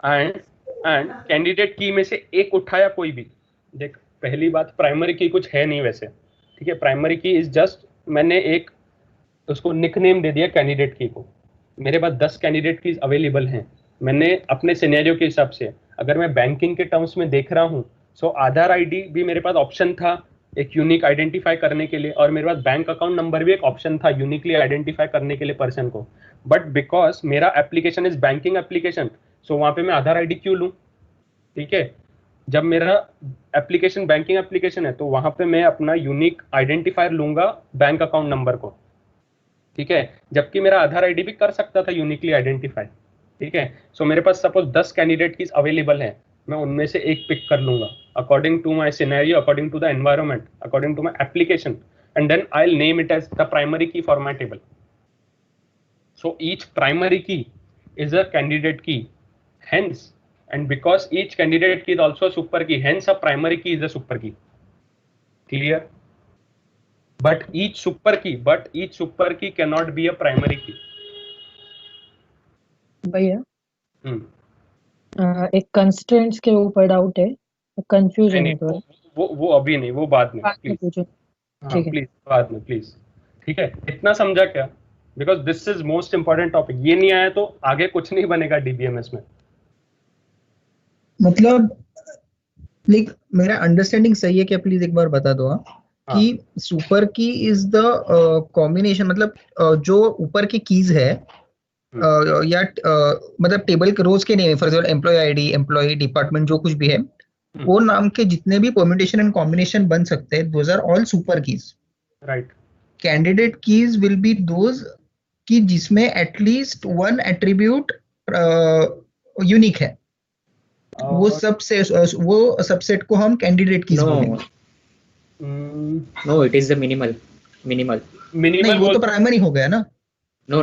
एंड कैंडिडेट की में से एक उठाया कोई भी, देख पहली बात, प्राइमरी की कुछ है नहीं वैसे, ठीक है। प्राइमरी की इज जस्ट, मैंने एक उसको निकनेम दे दिया कैंडिडेट की को। मेरे पास 10 कैंडिडेट कीज अवेलेबल हैं। मैंने अपने सिनेरियो के हिसाब से, अगर मैं बैंकिंग के टर्म्स में देख रहा हूँ, सो आधार आईडी भी मेरे पास ऑप्शन था एक यूनिक आइडेंटिफाई करने के लिए, और मेरे पास बैंक अकाउंट नंबर भी एक ऑप्शन था यूनिकली आइडेंटिफाई करने के लिए पर्सन को। बट बिकॉज मेरा एप्लीकेशन इज बैंकिंग एप्लीकेशन, सो वहां पे मैं आधार आईडी क्यों लूँ, ठीक है। जब मेरा एप्लीकेशन बैंकिंग एप्लीकेशन है तो वहां पे मैं अपना यूनिक आइडेंटिफायर लूंगा बैंक अकाउंट नंबर को, ठीक है। जबकि मेरा आधार आईडी भी कर सकता था यूनिकली आइडेंटिफाई, ठीक है। सो मेरे पास सपोज 10 कैंडिडेट की अवेलेबल है, मैं उनमें से एक पिक कर लूंगा according to my scenario, according to the environment, according to my application, and then I will name it as the primary key for my table. So each primary key is a candidate key. Hence, and because each candidate key is also a super key, hence a primary key is a super key. Clear? But each super key cannot be a primary key. भैया एक constraints के ऊपर doubt है, confusion है थोड़ा। वो अभी नहीं, वो बाद में प्लीज। ठीक है प्लीज बाद में प्लीज, ठीक है। इतना समझा क्या? Because this is most important topic. ये नहीं आया तो आगे कुछ नहीं बनेगा डीबीएमएस में। मतलब लाइक मेरा अंडरस्टैंडिंग सही है क्या? प्लीज एक बार बता दो आप कि super key is the combination, मतलब जो ऊपर की कीज है या मतलब टेबल के रोज के name, for example employee ID, employee department, जो कुछ भी है वो नाम के जितने भी परम्यूटेशन एंड कॉम्बिनेशन बन सकते हैं, those are all super keys, right. Candidate keys will be those key जिसमें एटलीस्ट वन एट्रीब्यूट यूनिक है, वो सबसेट को हम कैंडिडेट कीज बोलेंगे। No, it is the minimal. नहीं, वो तो प्राइमरी हो गया ना। No.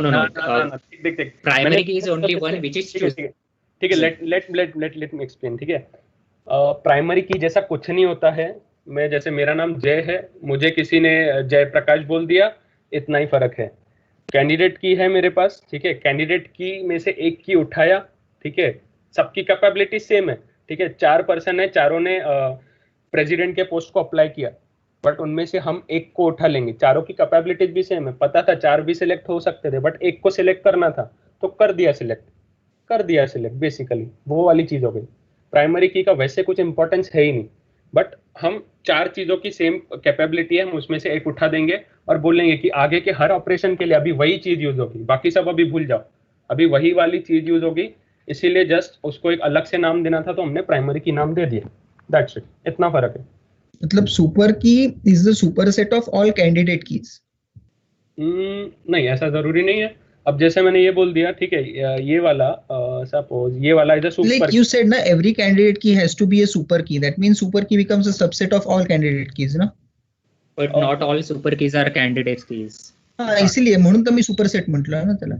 देख Primary key is only one which is chosen. ठीक है, लेट मी एक्सप्लेन, ठीक है। प्राइमरी की जैसा कुछ नहीं होता है। मैं जैसे मेरा नाम जय है, मुझे किसी ने जय प्रकाश बोल दिया, इतना ही फर्क है। कैंडिडेट की है मेरे पास, ठीक है। कैंडिडेट की में से एक की उठाया, ठीक है। सबकी कैपेबिलिटी सेम है, ठीक है। 4 पर्सन है, चारों ने प्रेसिडेंट के पोस्ट को अप्लाई किया, बट उनमें से हम एक को उठा लेंगे। चारों की कैपेबिलिटीज भी सेम है, पता था 4 भी सिलेक्ट हो सकते थे, बट एक को सिलेक्ट करना था तो कर दिया सिलेक्ट। बेसिकली वो वाली चीज हो गई। प्राइमरी की का वैसे कुछ इंपॉर्टेंस है ही नहीं, बट हम 4 चीजों की सेम कैपेबिलिटी है, हम उसमें से एक उठा देंगे और बोलेंगे कि आगे के हर ऑपरेशन के लिए अभी वही चीज यूज होगी, बाकी सब अभी भूल जाओ, अभी वही वाली चीज यूज होगी। इसीलिए जस्ट उसको एक अलग से नाम देना था तो हमने प्राइमरी की नाम दे दिया, दैट्स इट। इतना फर्क है। मतलब super key is the super set of all candidate keys? नहीं, ऐसा जरूरी नहीं है। अब जैसे मैंने ये बोल दिया, ठीक है, ये वाला सपोज ये वाला is a super, like you said ना every candidate key has to be a super key, that means super key becomes a subset of all candidate keys ना। But not all super keys are candidates keys. हां, इसीलिए म्हणून तर मी super set म्हटलं ना त्याला।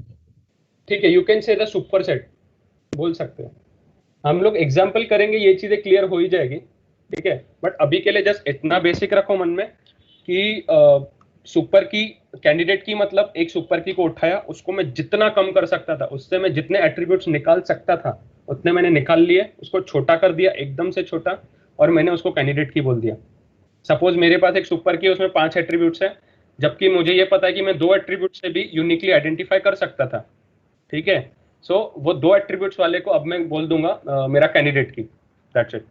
ठीक है, यू कैन से द सुपर सेट बोल सकते हैं। हम लोग एग्जांपल करेंगे, ये चीजें क्लियर हो ही जाएगी, ठीक है। बट अभी के लिए जस्ट इतना बेसिक रखो मन में कि सुपर की, कैंडिडेट की मतलब एक सुपर की को उठाया, उसको मैं जितना कम कर सकता था, उससे मैं जितने एट्रीब्यूट्स निकाल सकता था उतने मैंने निकाल लिए, उसको छोटा कर दिया, एकदम से छोटा, और मैंने उसको कैंडिडेट की बोल दिया। सपोज मेरे पास एक सुपर की, उसमें 5 एट्रीब्यूट्स है, जबकि मुझे ये पता है कि मैं 2 एट्रीब्यूट से भी यूनिकली आइडेंटिफाई कर सकता था, ठीक है। सो वो 2 एट्रीब्यूट्स वाले को अब मैं बोल दूंगा मेरा कैंडिडेट की, दैट्स इट।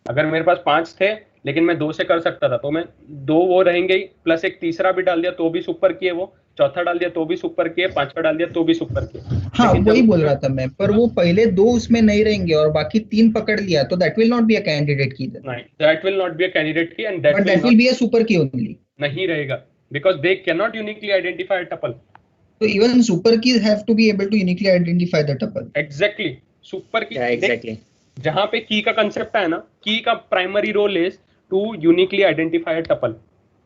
अगर मेरे पास 5 थे लेकिन मैं 2 से कर सकता था, तो मैं 2 वो रहेंगे ही, प्लस एक तीसरा भी डाल दिया तो भी सुपर की है, वो चौथा डाल दिया तो भी सुपर की है, 5वां डाल दिया तो भी सुपर की है। हाँ, वही बोल रहा था मैं, पर वो पहले 2 उसमें नहीं रहेंगे और बाकी 3 पकड़ लिया तो that will not be a candidate key. नहीं, that will not be a candidate key, and that will be a super key only. नहीं रहेगा, because they can not uniquely identify a tuple. So even super keys have to be able to uniquely identify the tuple. Exactly. Super की, Yeah, exactly. जहां पे की का concept है ना, key का primary role is to uniquely identify a tuple.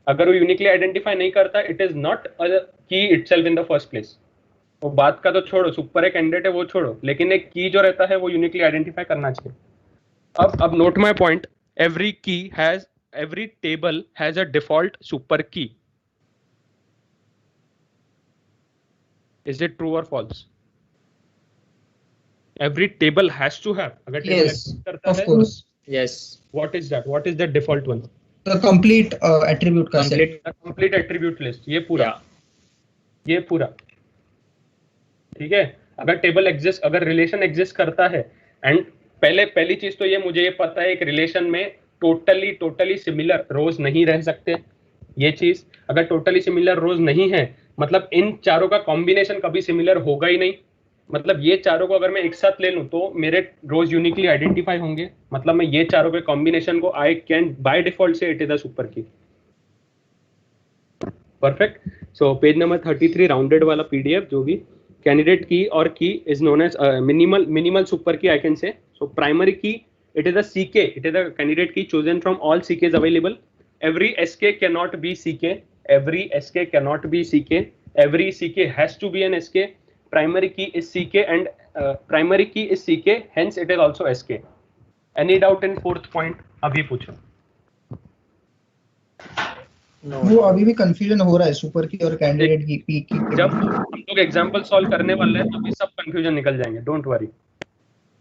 अगर वो यूनिकली आइडेंटिफाई नहीं करता, इट इज नॉट अ की itself in the first place. वो बात का तो छोड़ो, सुपर एक कैंडिडेट है वो छोड़ो, लेकिन एक की जो रहता है वो यूनिकली आइडेंटिफाई करना चाहिए। अब note my point, every table has a default super की। Is it true or false? Every table has to have. अगर table Yes, exist करता of है, course. Yes. What is that? What is the default one? The complete attribute का set. Complete. The complete attribute list. ये पूरा. Yeah. ये पूरा. ठीक है. अगर टेबल एग्जिस्ट, अगर रिलेशन एग्जिस्ट करता है, एंड पहली चीज तो ये मुझे ये पता है एक रिलेशन में टोटली सिमिलर रोज नहीं रह सकते. ये चीज अगर टोटली सिमिलर रोज नहीं है, मतलब इन चारों का कॉम्बिनेशन कभी सिमिलर होगा ही नहीं. मतलब ये चारों को अगर मैं एक साथ ले लूं तो मेरे रोज यूनिकली आइडेंटिफाई होंगे. मतलब मैं ये चारों के कॉम्बिनेशन को आई कैन बाय डिफॉल्ट से इट इज द सुपर की. परफेक्ट. सो पेज नंबर 33 राउंडेड वाला पीडीएफ जो भी candidate key or key is known as minimal super key, I can say. So primary key, it is a CK, it is a candidate key chosen from all CKs available. Every SK cannot be CK, every SK cannot be CK, every CK has to be an SK. Primary key is CK and primary key is CK, hence it is also SK. Any doubt in fourth point? अभी पूछो. वो अभी भी confusion हो रहा है super की और कैंडिडेट की. जब हम लोग एग्जांपल सॉल्व करने वाले हैं तभी सब कंफ्यूजन निकल जाएंगे. Don't worry.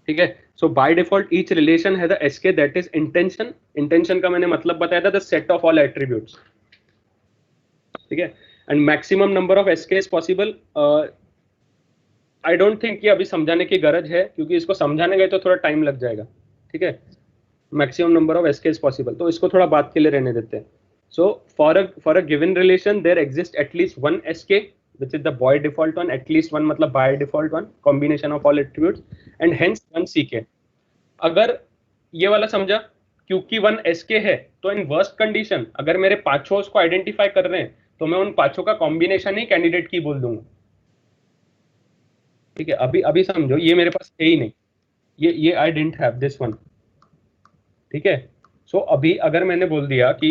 ठीक है. So by default each relation has a SK that is intension. Intension का मैंने मतलब बताया था, the set of all attributes. ठीक है. And maximum number of SK is possible. I don't think कि अभी समझाने की गरज है, क्योंकि इसको समझाने गए तो थोड़ा टाइम लग जाएगा. ठीक है. Maximum number of SK is possible, तो इसको थोड़ा बात के लिए रहने देते हैं. So for a given relation there exists at least one SK, which is the by default one. At least one मतलब by default one, combination of all attributes, and hence one CK. अगर ये वाला समझा, क्योंकि one SK है तो in worst condition अगर मेरे पांचों उसको आइडेंटिफाई कर रहे हैं तो मैं उन पांचों का कॉम्बिनेशन ही कैंडिडेट की बोल दूंगा. ठीक है. अभी समझो, ये मेरे पास है ही नहीं, ये I didn't have this one. ठीक है. सो अभी अगर मैंने बोल दिया कि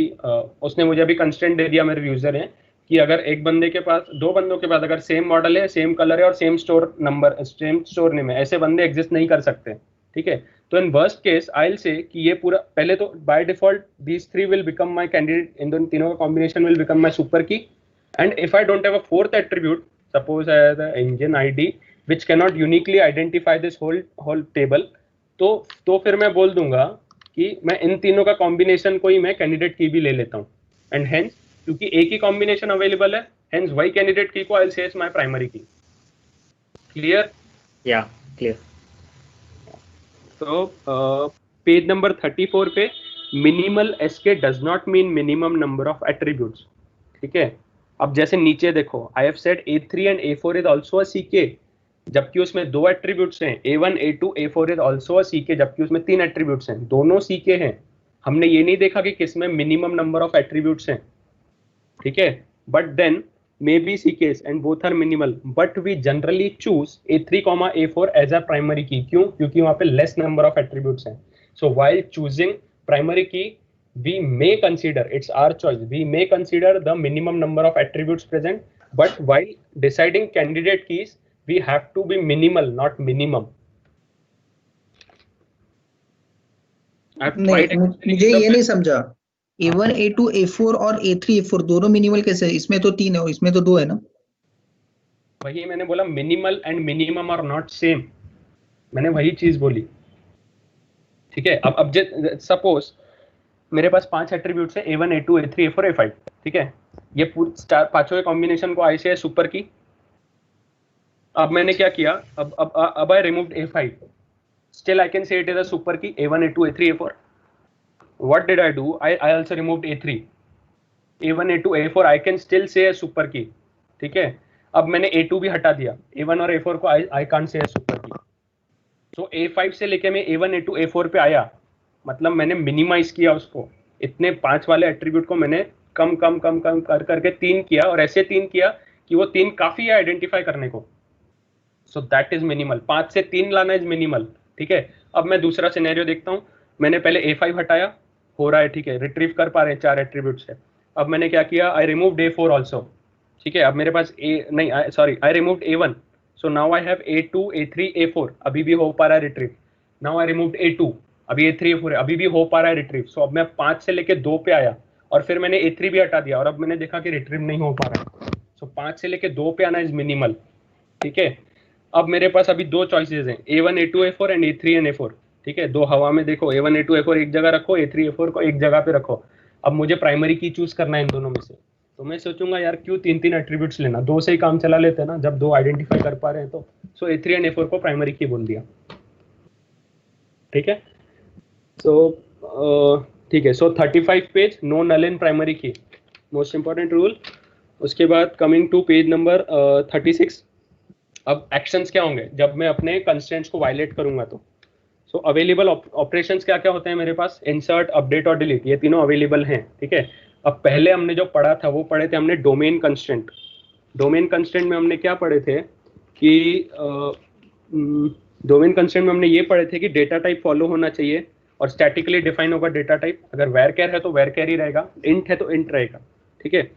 उसने मुझे अभी कंस्ट्रेंट दे दिया, मेरे यूजर हैं, कि अगर एक बंदे के पास, दो बंदों के पास अगर सेम मॉडल है, सेम कलर है और same store number, same store name है, ऐसे बंदे एग्जिस्ट नहीं कर सकते. ठीक है. तो in worst case I will say कि ये पूरा पहले तो by default these three will become my candidate, इन दोनों तीनों का combination will become my super key. And if I don't have a fourth attribute, suppose I have the engine ID which can not uniquely identify this whole table, तो फिर मैं बोल दूंगा कि मैं इन तीनों का कॉम्बिनेशन को ही मैं कैंडिडेट की भी ले लेता हूं. एंड हेंस क्योंकि एक ही कॉम्बिनेशन अवेलेबल है, हेंस वही कैंडिडेट की को I will say as my primary key. Clear? Yeah clear. तो पेज नंबर 34 पे minimal SK does not mean minimum number of attributes. ठीक है. अब जैसे नीचे देखो, I have said A3 and A4 is also a CK, जबकि उसमें दो एट्रीब्यूट्स हैं, A1 A2 A4 is also a CK, जबकि उसमें तीन एट्रीब्यूट्स हैं, दोनों CK हैं. हमने ये नहीं देखा कि किसमें मिनिमम नंबर ऑफ एट्रीब्यूट्स हैं. ठीक है. But then maybe CKs and both are minimal, but we generally choose A3, A4 as a primary key. क्यों? क्योंकि वहां पे लेस नंबर ऑफ एट्रीब्यूट्स हैं. सो व्हाइल चूजिंग प्राइमरी की we may consider, it's our choice, we may consider the minimum number of attributes present, but while deciding candidate keys we have to be minimal, not minimum. मुझे ये नहीं समझा. A1 A2 A4 और A3 A4 दोनों minimal कैसे? इसमें तो 3 है और इसमें तो 2 है ना. वही मैंने बोला, minimal and minimum are not same. मैंने वही चीज बोली. ठीक है. अब सपोज मेरे पास 5 एट्रीब्यूट्स हैं, A1 A2 A3 A4 A5. ठीक है. ये पांचों के कॉम्बिनेशन को आई से सुपर की. अब मैंने क्या किया, अब I removed A5, still I can say it is a super key A1 A2 A3 A4. What did I do, I also removed A3. A1 A2 A4 I can still say a super key. ठीक है. अब मैंने A2 भी हटा दिया, A1 और A4 को I can't say a super की. सो A5 से लेके मैं A1 A2 A4 पे आया, मतलब मैंने मिनिमाइज किया उसको. इतने 5 वाले एट्रीब्यूट को मैंने कम कर करके 3 किया, और ऐसे 3 किया कि वो 3 काफी है आइडेंटिफाई करने को. So that is minimal. 5 से 3 लाना इज मिनिमल. ठीक है. अब मैं दूसरा सिनेरियो देखता हूँ. मैंने पहले A5 हटाया, हो रहा है. ठीक है. रिट्रीव कर पा रहे हैं 4 एट्रीब्यूट से. अब मैंने क्या किया, आई रिमूव्ड A4 ऑल्सो. ठीक है. अब मेरे पास I removed A1. So now I have A2 A3 A4, अभी भी हो पा रहा है retrieve. Now I removed A2, अभी A3 A4 अभी भी हो पा रहा है रिट्रीव. सो अब मैं 5 से लेके 2 पे आया, और फिर मैंने A3 भी हटा दिया, और अब मैंने देखा कि रिट्रीव नहीं हो पा रहा है. सो 5 से लेके 2 पे आना इज मिनिमल. ठीक है. अब मेरे पास अभी 2 चॉइसेस हैं, A1 A2 A4 and A3 and A4. ठीक है, दो हवा में देखो, A1 A2 A4 एक जगह रखो, A3 A4 को एक जगह पे रखो। अब मुझे प्राइमरी की चूज करना है इन दोनों में से, तो मैं सोचूंगा यार क्यों 3 एट्रीब्यूट्स लेना, 2 से ही काम चला लेते हैं ना, जब 2 आइडेंटिफाई कर पा रहे हैं तो। सो A3 एंड A4 को प्राइमरी की बोल दिया, ठीक है। सो ठीक है, so 35 page, no null in primary key, most important rule. उसके बाद कमिंग टू पेज नंबर 36। अब एक्शंस क्या होंगे जब मैं अपने कंस्ट्रेंट्स को वायलेट करूंगा तो। सो अवेलेबल ऑपरेशंस क्या क्या होते हैं मेरे पास, इंसर्ट, अपडेट और डिलीट, ये तीनों अवेलेबल हैं, ठीक है। अब पहले हमने जो पढ़ा था वो पढ़े थे हमने डोमेन कंस्ट्रेंट। डोमेन कंस्ट्रेंट में हमने क्या पढ़े थे कि डोमेन कंस्ट्रेंट में हमने ये पढ़े थे कि डेटा टाइप फॉलो होना चाहिए और स्टैटिकली डिफाइन होगा डेटा टाइप। अगर varchar है तो varchar ही रहेगा, इंट है तो इंट रहेगा, ठीक है।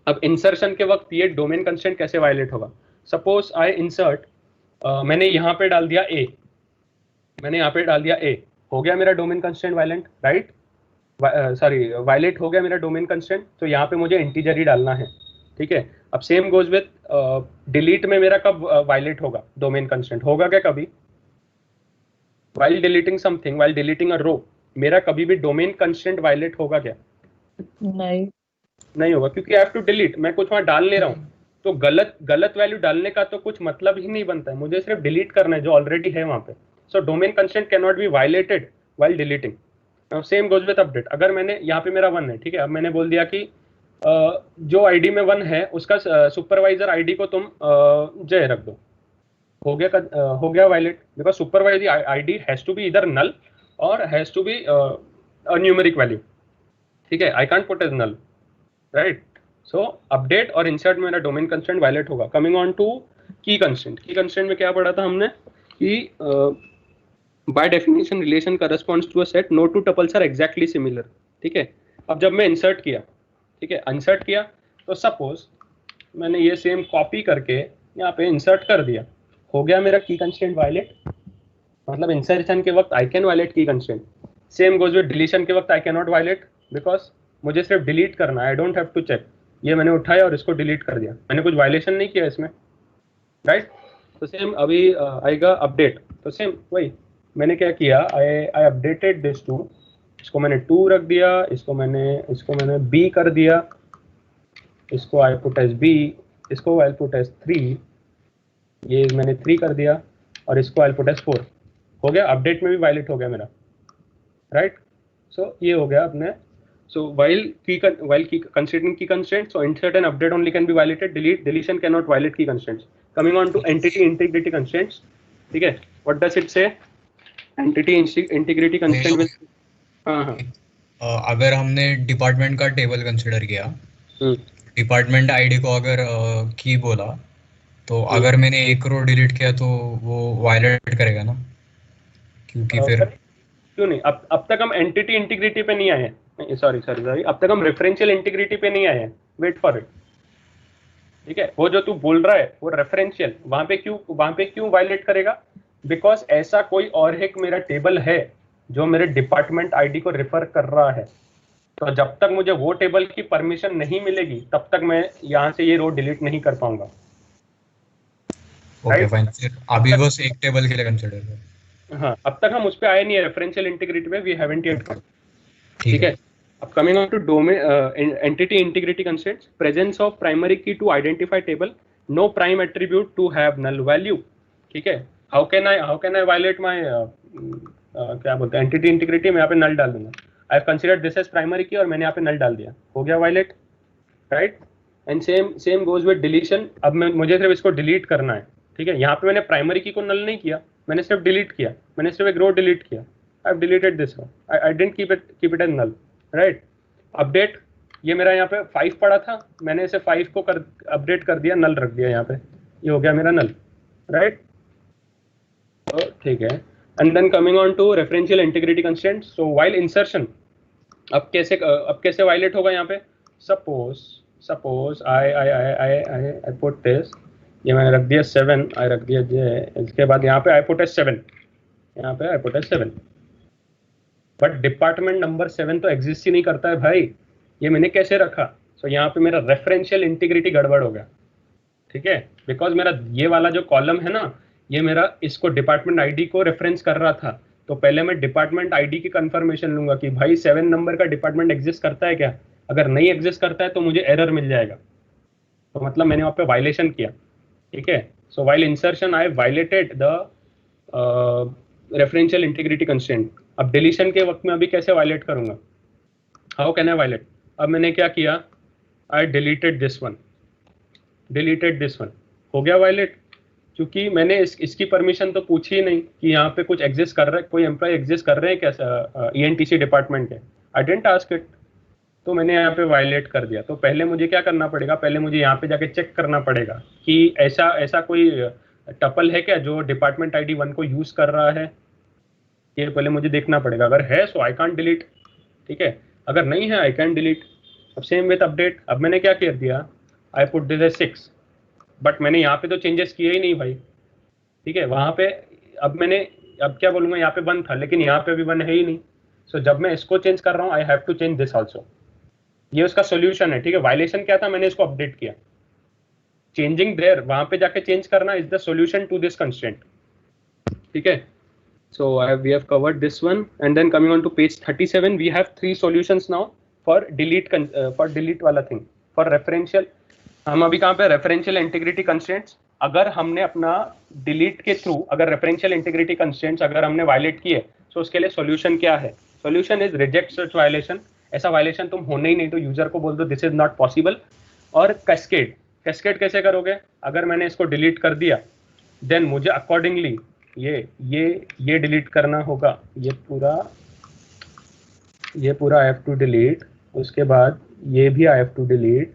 अब इंसर्शन के वक्त ये डोमेन कंस्ट्रेंट कैसे वायलेट होगा, सपोज आई इंसर्ट, मैंने यहाँ पे डाल दिया A, मैंने यहाँ पे डाल दिया A, हो गया मेरा domain constraint violent, right, sorry violate हो गया मेरा डोमेन कंस्ट्रेंट। तो यहाँ पे मुझे इंटीजर ही डालना है, ठीक है। अब सेम गोज विथ डिलीट में मेरा कब वायलेट होगा डोमेन कंस्ट्रेंट, होगा क्या कभी while deleting something, while deleting a row, मेरा कभी भी डोमेन कंस्ट्रेंट वायलेट होगा क्या, नहीं होगा, क्योंकि आई हैव टू डिलीट, मैं कुछ वहां डाल ले रहा हूँ, तो गलत वैल्यू डालने का तो कुछ मतलब ही नहीं बनता है, मुझे सिर्फ डिलीट करना है जो ऑलरेडी है वहां पे। So domain constraint can not B violated while deleting. Same goes with update, अगर मैंने यहाँ पे मेरा 1 है, ठीक है, अब मैंने बोल दिया कि जो आईडी में 1 है उसका सुपरवाइजर आईडी को तुम जय रख दो, हो गया violate, because supervisor ID has to be इधर नल और has to be numeric value, ठीक है, I can't put as null, right. So update और इंसर्ट में मेरा डोमेन कंस्ट्रेंट वायलेट होगा। Coming on to key constraint, key constraint में क्या पढ़ा था हमने कि by definition relation corresponds to a set, no two tuples are exactly similar, ठीक है। अब जब मैं इंसर्ट किया, ठीक है, इंसर्ट किया, तो सपोज मैंने ये सेम कॉपी करके यहाँ पे इंसर्ट कर दिया, हो गया मेरा की कंस्ट्रेंट वायलेट, मतलब इंसर्शन के वक्त I can violate key constraint. Same goes with deletion के वक्त I can not violate, because मुझे सिर्फ डिलीट करना है, I don't have to check, ये मैंने उठाया और इसको डिलीट कर दिया, मैंने कुछ वायलेशन नहीं किया इसमें, राइट। तो सेम अभी आएगा अपडेट, तो सेम वही मैंने क्या किया, आई अपडेटेड दिस 2, इसको मैंने 2 रख दिया, इसको मैंने B कर दिया, इसको आई पुट एज B, इसको आई पुट एज 3, ये मैंने 3 कर दिया और इसको आई पुट एज 4, हो गया, अपडेट में भी वायलेट हो गया मेरा, राइट। सो ये हो गया अपने। सो while considering key constraints, so insert and update only can be violated, deletion cannot violate key constraints. Coming on to entity integrity constraints, ठीक है, what does it say, entity integrity constraint with अगर हमने department का table consider किया, department ID को अगर की बोला, तो अगर मैंने एक रो डिलीट किया तो वो वायलेट करेगा ना, क्योंकि फिर क्यों नहीं, अब तक हम एंटिटी इंटीग्रिटी पे नहीं आए हैं, सॉरी, अब तक हम रेफरेंशियल इंटीग्रिटी पे नहीं आए हैं, वेट फॉर इट, ठीक है। वो जो तू बोल रहा है वो रेफरेंशियल, वहां पे क्यों वायलेट करेगा, बिकॉज ऐसा कोई और एक मेरा टेबल है जो मेरे डिपार्टमेंट आईडी को रेफर कर रहा है, तो जब तक मुझे वो टेबल की परमिशन नहीं मिलेगी तब तक मैं यहाँ से ये रो डिलीट नहीं कर पाऊंगा। ओके फाइन, फिर अभी बस एक टेबल के लिए कंसीडर कर। हाँ, अब तक हम उस पे आए नहीं है, रेफरेंशियल इंटीग्रिटी पे वी हैवंट येट कम, ठीक है। अब coming on to domain entity integrity constraints, presence of primary key to identify table, no prime attribute to have null value, ठीक है। How can I violate my क्या बोलते हैं entity integrity, मैं यहाँ पे नल डाल दूंगा, I have considered this as primary key और मैंने यहाँ पे नल डाल दिया, हो गया violate, right. And same goes with deletion, अब मुझे सिर्फ इसको डिलीट करना है, ठीक है। यहाँ पे मैंने प्राइमरी की को नल नहीं किया, मैंने सिर्फ डिलीट किया, मैंने सिर्फ एक रो डिलीट किया, I have deleted this row, I didn't keep it as null, right. Update, ये मेरा यहाँ पे 5 पड़ा था, मैंने इसे 5 को अपडेट कर दिया, नल रख दिया यहाँ पे, ये हो गया मेरा नल, राइट। तो ठीक है, and then coming on to referential integrity constraint, so while insertion, अब कैसे वायलेट होगा यहाँ पे, सपोज आई पुट दिस, ये मैंने रख दिया 7, आई रख दिया J, इसके बाद यहाँ पे आई पुट एज 7, यहाँ पे I put as 7, but department number 7 तो एग्जिस्ट ही नहीं करता है भाई, ये मैंने कैसे रखा, सो यहाँ पे मेरा रेफरेंशियल इंटीग्रिटी गड़बड़ हो गया, ठीक है, बिकॉज मेरा ये वाला जो कॉलम है ना, ये मेरा इसको डिपार्टमेंट आईडी को रेफरेंस कर रहा था, तो पहले मैं डिपार्टमेंट आईडी की कंफर्मेशन लूंगा कि भाई 7 नंबर का डिपार्टमेंट एग्जिस्ट करता है क्या, अगर नहीं एग्जिस्ट करता है तो मुझे एरर मिल जाएगा, तो मतलब मैंने वहाँ पे वायलेशन किया, ठीक है। So while insertion I violated the referential integrity constraint. अब डिलीशन के वक्त में अभी कैसे वायलेट करूंगा, हाउ कैन आई वायलेट? अब मैंने क्या किया, आई डिलीटेड दिस वन, हो गया वायलेट, क्योंकि मैंने इसकी परमिशन तो पूछी ही नहीं कि यहाँ पे कुछ एग्जिस्ट कर रहा है, कोई एम्प्लॉय एग्जिस्ट कर रहे हैं क्या ENTC डिपार्टमेंट के, आई डिडंट आस्क इट, तो मैंने यहाँ पे वायलेट कर दिया। तो पहले मुझे क्या करना पड़ेगा, पहले मुझे यहाँ पे जाके चेक करना पड़ेगा कि ऐसा कोई टपल है क्या जो डिपार्टमेंट ID 1 को यूज कर रहा है, ये पहले मुझे देखना पड़ेगा। अगर है सो आई कांट डिलीट, ठीक है, अगर नहीं है आई कैन डिलीट। अब सेम विथ अपडेट, अब मैंने क्या कर दिया, I put this as 6, but मैंने यहाँ पे तो चेंजेस किए ही नहीं भाई, ठीक है, वहाँ पे अब क्या बोलूँगा, यहाँ पे 1 था लेकिन यहाँ पे भी 1 है ही नहीं। सो जब मैं इसको चेंज कर रहा हूँ I have to change this also, ये उसका सोल्यूशन है, ठीक है। वायलेशन क्या था, मैंने इसको अपडेट किया, चेंजिंग देयर वहाँ पे जाके चेंज करना is the solution to this constraint, ठीक है। So we have covered this one, and then coming on to page 37, we have 3 solutions now for delete वाला thing, for referential। हम अभी कहाँ पे, referential integrity constraints। अगर हमने अपना delete के थ्रू अगर referential integrity constraints अगर हमने violate किए, तो उसके लिए solution क्या है? Solution is reject such violation। ऐसा violation तुम होने ही नहीं तो यूजर को बोल दो this is not possible। और cascade कैसे करोगे, अगर मैंने इसको delete कर दिया, then मुझे accordingly ये डिलीट करना होगा, ये पूरा आई हैव टू डिलीट, उसके बाद ये भी आई हैव टू डिलीट,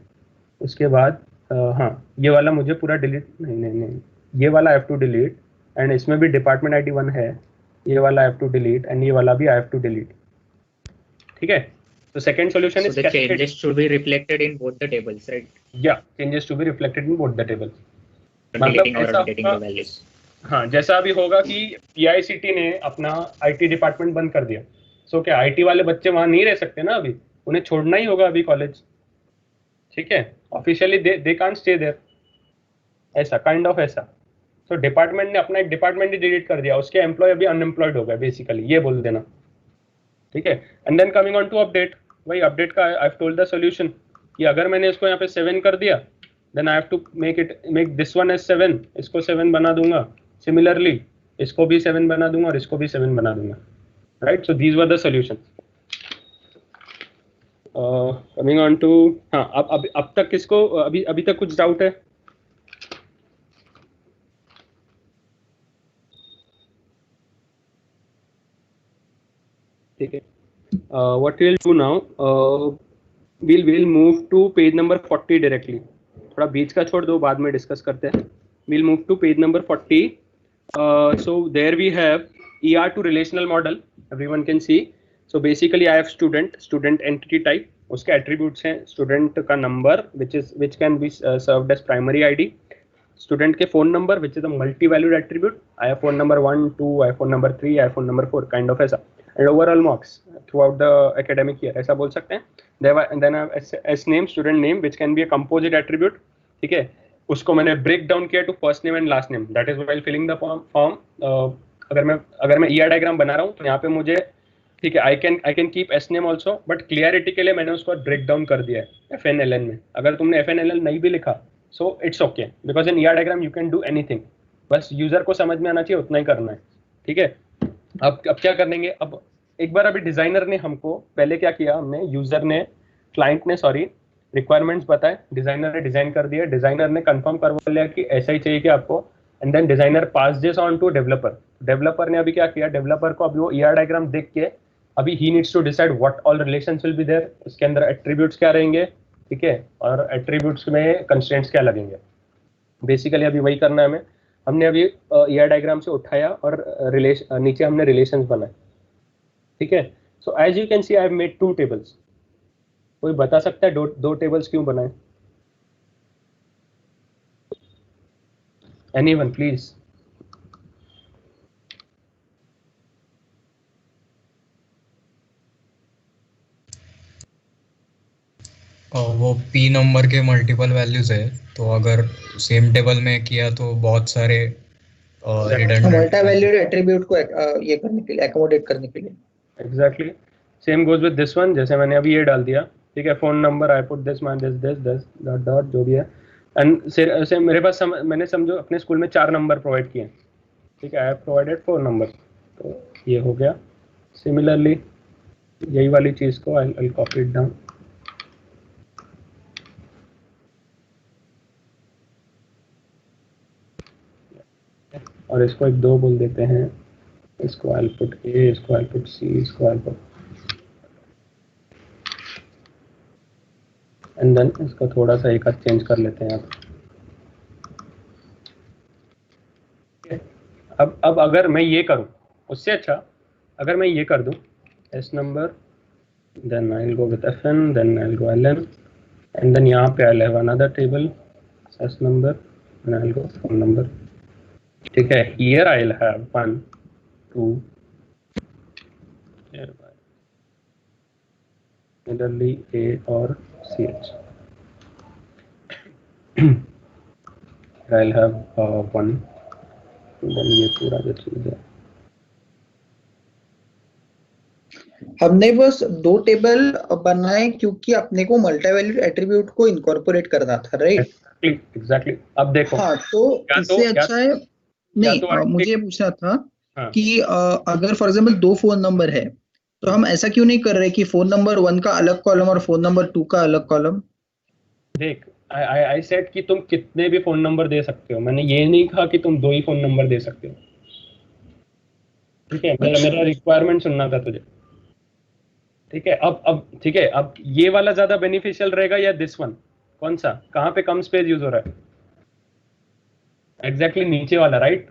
उसके बाद हाँ ये वाला मुझे पूरा डिलीट नहीं ये वाला I have to delete, and इसमें भी डिपार्टमेंट ID 1 है, ये वाला I have to delete, and ये वाला भी आई हैव टू डिलीट, ठीक है। तो second solution is changes should be reflected in both the tables, right? Yeah, changes to be reflected in both the tables। Deleting or updating the values। हाँ, जैसा अभी होगा कि PICT ने अपना IT डिपार्टमेंट बंद कर दिया, सो क्या IT वाले बच्चे वहां नहीं रह सकते ना, अभी उन्हें छोड़ना ही होगा अभी कॉलेज, ठीक है, officially they can't stay there, ऐसा काइंड ऑफ ऐसा। तो डिपार्टमेंट ने अपना एक डिपार्टमेंट ही डिलीट कर दिया, उसके एम्प्लॉय अभी अनएम्प्लॉयड हो गए बेसिकली, ये बोल देना, ठीक है। And then coming on to update, वही अपडेट का I have told the solution कि अगर मैंने इसको यहाँ पे 7 कर दिया, then I have to make this one as 7, इसको 7 बना दूंगा, सिमिलरली इसको भी 7 बना दूंगा और इसको भी 7 बना दूंगा, राइट। So these were the solutions. Coming on to, हाँ अब तक किसको अभी तक कुछ डाउट है? ठीक है, what will do now, we'll move to page number 40 directly, थोड़ा बीच का छोड़ दो, बाद में डिस्कस करते हैं। we'll move to page number 40। So there we have ER to relational model, everyone can see। So basically I have student entity type, उसके attributes हैं student का number which can be served as primary ID, student के phone number which is a multi-valued attribute, I have phone number 1, 2, I have phone number 3, I have phone number 4, kind of ऐसा, and overall marks throughout the academic year, ऐसा बोल सकते हैं। Then I have S name, student name which can be a composite attribute, ठीक है, उसको मैंने break down किया to first name and last name, that is while filling the form. अगर मैं ER डायग्राम बना रहा हूँ तो यहाँ पे मुझे, ठीक है, I can keep S name also, but clarity के लिए मैंने उसको ब्रेक डाउन कर दिया है FNLN में। अगर तुमने FNLN नहीं भी लिखा so it's okay, because in ER diagram you can do anything, बस यूजर को समझ में आना चाहिए, उतना ही करना है, ठीक है। अब क्या करेंगे, अब एक बार अभी डिजाइनर ने हमको पहले क्या किया, क्लाइंट ने रिक्वायरमेंट्स बताए, डिजाइनर ने डिजाइन कर दिया, डिजाइनर ने कंफर्म करवा लिया कि ऐसा ही चाहिए कि आपको, and then designer pass this on to developer ने अभी क्या किया, डेवलपर को अभी वो ER डायग्राम देख के अभी ही needs to decide what all relations will be there, उसके अंदर एट्रीब्यूट्स क्या रहेंगे, ठीक है, और एट्रीब्यूट्स में कंस्ट्रेंट्स क्या लगेंगे, बेसिकली अभी वही करना है हमें। हमने अभी ER डायग्राम से उठाया और नीचे हमने रिलेशंस बनाए, ठीक है। So as you can see I have made 2 tables. कोई बता सकता है दो टेबल्स क्यों बनाए? Anyone please? वो P नंबर के मल्टीपल वैल्यूज है, तो अगर सेम टेबल में किया तो बहुत सारे redundant मल्टी वैल्यूड एट्रीब्यूट को ये करने के लिए, अकोमोडेट करने के लिए। Exactly same goes with this one, जैसे मैंने अभी ये डाल दिया, ठीक है, phone number I put this मान दिस डॉट डॉट जो भी है, एंड से मेरे पास मैंने समझो अपने स्कूल में 4 नंबर प्रोवाइड किए, ठीक है, आई हैव प्रोवाइडेड 4 नंबर, तो ये हो गया। सिमिलरली यही वाली चीज को आई कॉपी इट डाउन, और इसको एक 2 बोल देते हैं, इसको आई पुट ए, इसको आई पुट सी, इसको आई पुट, एंड देन इसको थोड़ा सा एक हाथ चेंज कर लेते हैं अब अगर मैं ये करूं, उससे अच्छा अगर मैं ये कर दूं S number, then I will go with FN, then I will go LN, and then यहाँ पे I will have another table S number and I will go phone number, ठीक है। Here I will have 1 2 similarly A और CH, I'll have 1, then ये पूरा जो चीज है, हमने बस 2 टेबल बनाए क्योंकि अपने को मल्टी वैल्यूड एट्रीब्यूट को इनकॉर्पोरेट करना था, राइट? एग्जैक्टली। अब देखो, हाँ, तो इससे अच्छा है नहीं, मुझे पूछना था कि अगर फॉर एग्जांपल 2 फोन नंबर है, तो हम ऐसा क्यों नहीं कर रहे कि फोन नंबर 1 का अलग कॉलम और फोन नंबर 2 का अलग कॉलम? देख आई सेड कि तुम कितने भी फोन नंबर दे सकते हो, मैंने ये नहीं कहा कि तुम 2 ही फोन नंबर दे सकते हो, ठीक है, मेरा रिक्वायरमेंट सुनना था तुझे, ठीक है। अब ठीक है, अब ये वाला ज्यादा बेनिफिशियल रहेगा या दिस वन, कौन सा, कहाँ पे कम स्पेस यूज हो रहा है? एग्जैक्टली नीचे वाला, राइट,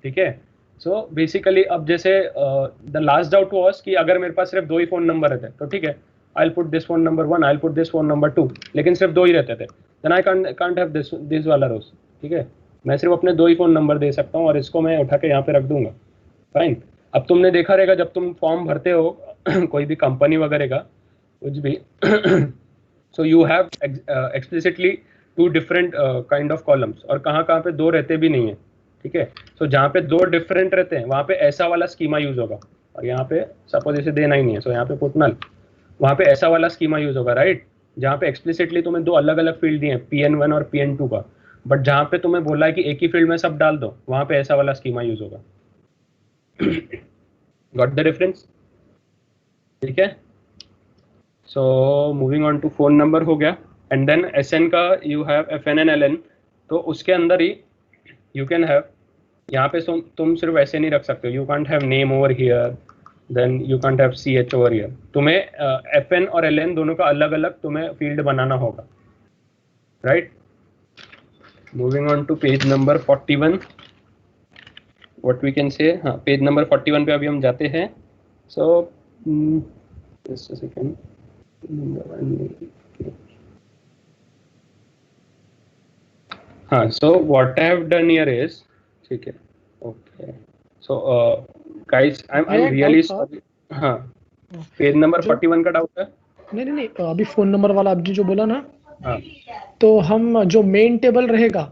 ठीक है। सो बेसिकली अब जैसे द लास्ट डाउट वाज कि अगर मेरे पास सिर्फ 2 ही फोन नंबर रहते तो ठीक है, I will put this phone number 1, I will put this phone number 2, लेकिन सिर्फ 2 ही रहते थे, then I can't have this वाला रोज, ठीक है, मैं सिर्फ अपने 2 ही फोन नंबर दे सकता हूँ और इसको मैं उठा के यहाँ पे रख दूंगा, फाइन। अब तुमने देखा रहेगा जब तुम फॉर्म भरते हो कोई भी कंपनी वगैरह का कुछ भी, सो you have explicitly 2 different kind of columns, और कहाँ पे 2 रहते भी नहीं है, ठीक है। सो जहाँ पे 2 डिफरेंट रहते हैं वहाँ पे ऐसा वाला स्कीमा यूज होगा, और यहाँ पे सपोज इसे देना ही नहीं है, सो यहाँ पे पुट नल, वहाँ पे ऐसा वाला स्कीमा यूज होगा, राइट, जहाँ पे एक्सप्लिसिटली तुम्हें 2 अलग अलग फील्ड दिए हैं, PN1 और PN2 का, बट जहाँ पे तुम्हें बोला है कि एक ही फील्ड में सब डाल दो, वहाँ पे ऐसा वाला स्कीमा यूज होगा। गॉट द डिफरेंस, ठीक है। So moving on to phone number हो गया, एंड देन SN का you have FN and LN, तो उसके अंदर ही यू कैन हैव, यहाँ पे तुम सिर्फ ऐसे नहीं रख सकते, you can't have name over here, then you can't have CH over here, तुम्हें FN और LN दोनों का अलग अलग तुम्हें फील्ड बनाना होगा, right. Moving on to page number 41, what we can say, हाँ पेज नंबर 41 पे अभी हम जाते हैं। सो जस्ट अ सेकंड, हाँ, सो what I have done here is, ठीक है, okay, so guys I am really sorry, हाँ पेज नंबर 41 का डाउट है? नहीं, अभी फोन नंबर वाला आपने जो बोला ना, हाँ, तो हम जो मेन टेबल रहेगा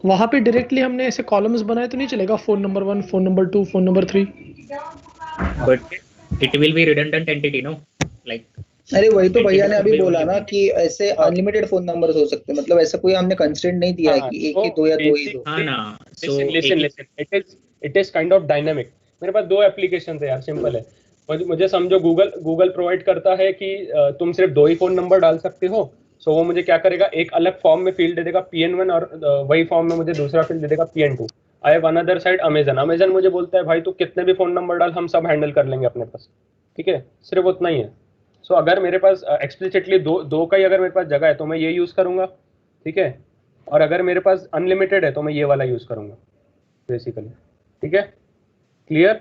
वहां पे डायरेक्टली हमने ऐसे कॉलम्स बनाए तो नहीं चलेगा, phone number 1, phone number 2, phone number 3, but it will be redundant entity, no? Like, अरे वही तो भैया ने अभी बोला ना कि ऐसे अनलिमिटेड फोन नंबर्स हो सकते हैं, मतलब ऐसा कोई हमने कंस्ट्रेंट नहीं दिया है कि एक ही 2 या 2 ही दो। हाँ ना, so listen, it is kind of dynamic। मेरे पास 2 एप्लीकेशन है यार, सिंपल है, मुझे समझो गूगल प्रोवाइड करता है कि तुम सिर्फ 2 ही फोन नंबर डाल सकते हो, सो वो मुझे क्या करेगा, एक अलग फॉर्म में फील्ड दे देगा PN1 और वही फॉर्म में मुझे दूसरा फील्ड दे देगा PN2। I have another side Amazon मुझे बोलता है भाई तू कितने भी फोन नंबर डाल, हम सब हैंडल कर लेंगे अपने पास, ठीक है, सिर्फ उतना ही है। सो अगर मेरे पास एक्सप्लिसिटली दो का ही अगर मेरे पास जगह है तो मैं ये यूज करूंगा, ठीक है, और अगर मेरे पास अनलिमिटेड है तो मैं ये वाला यूज करूंगा बेसिकली, ठीक है, क्लियर?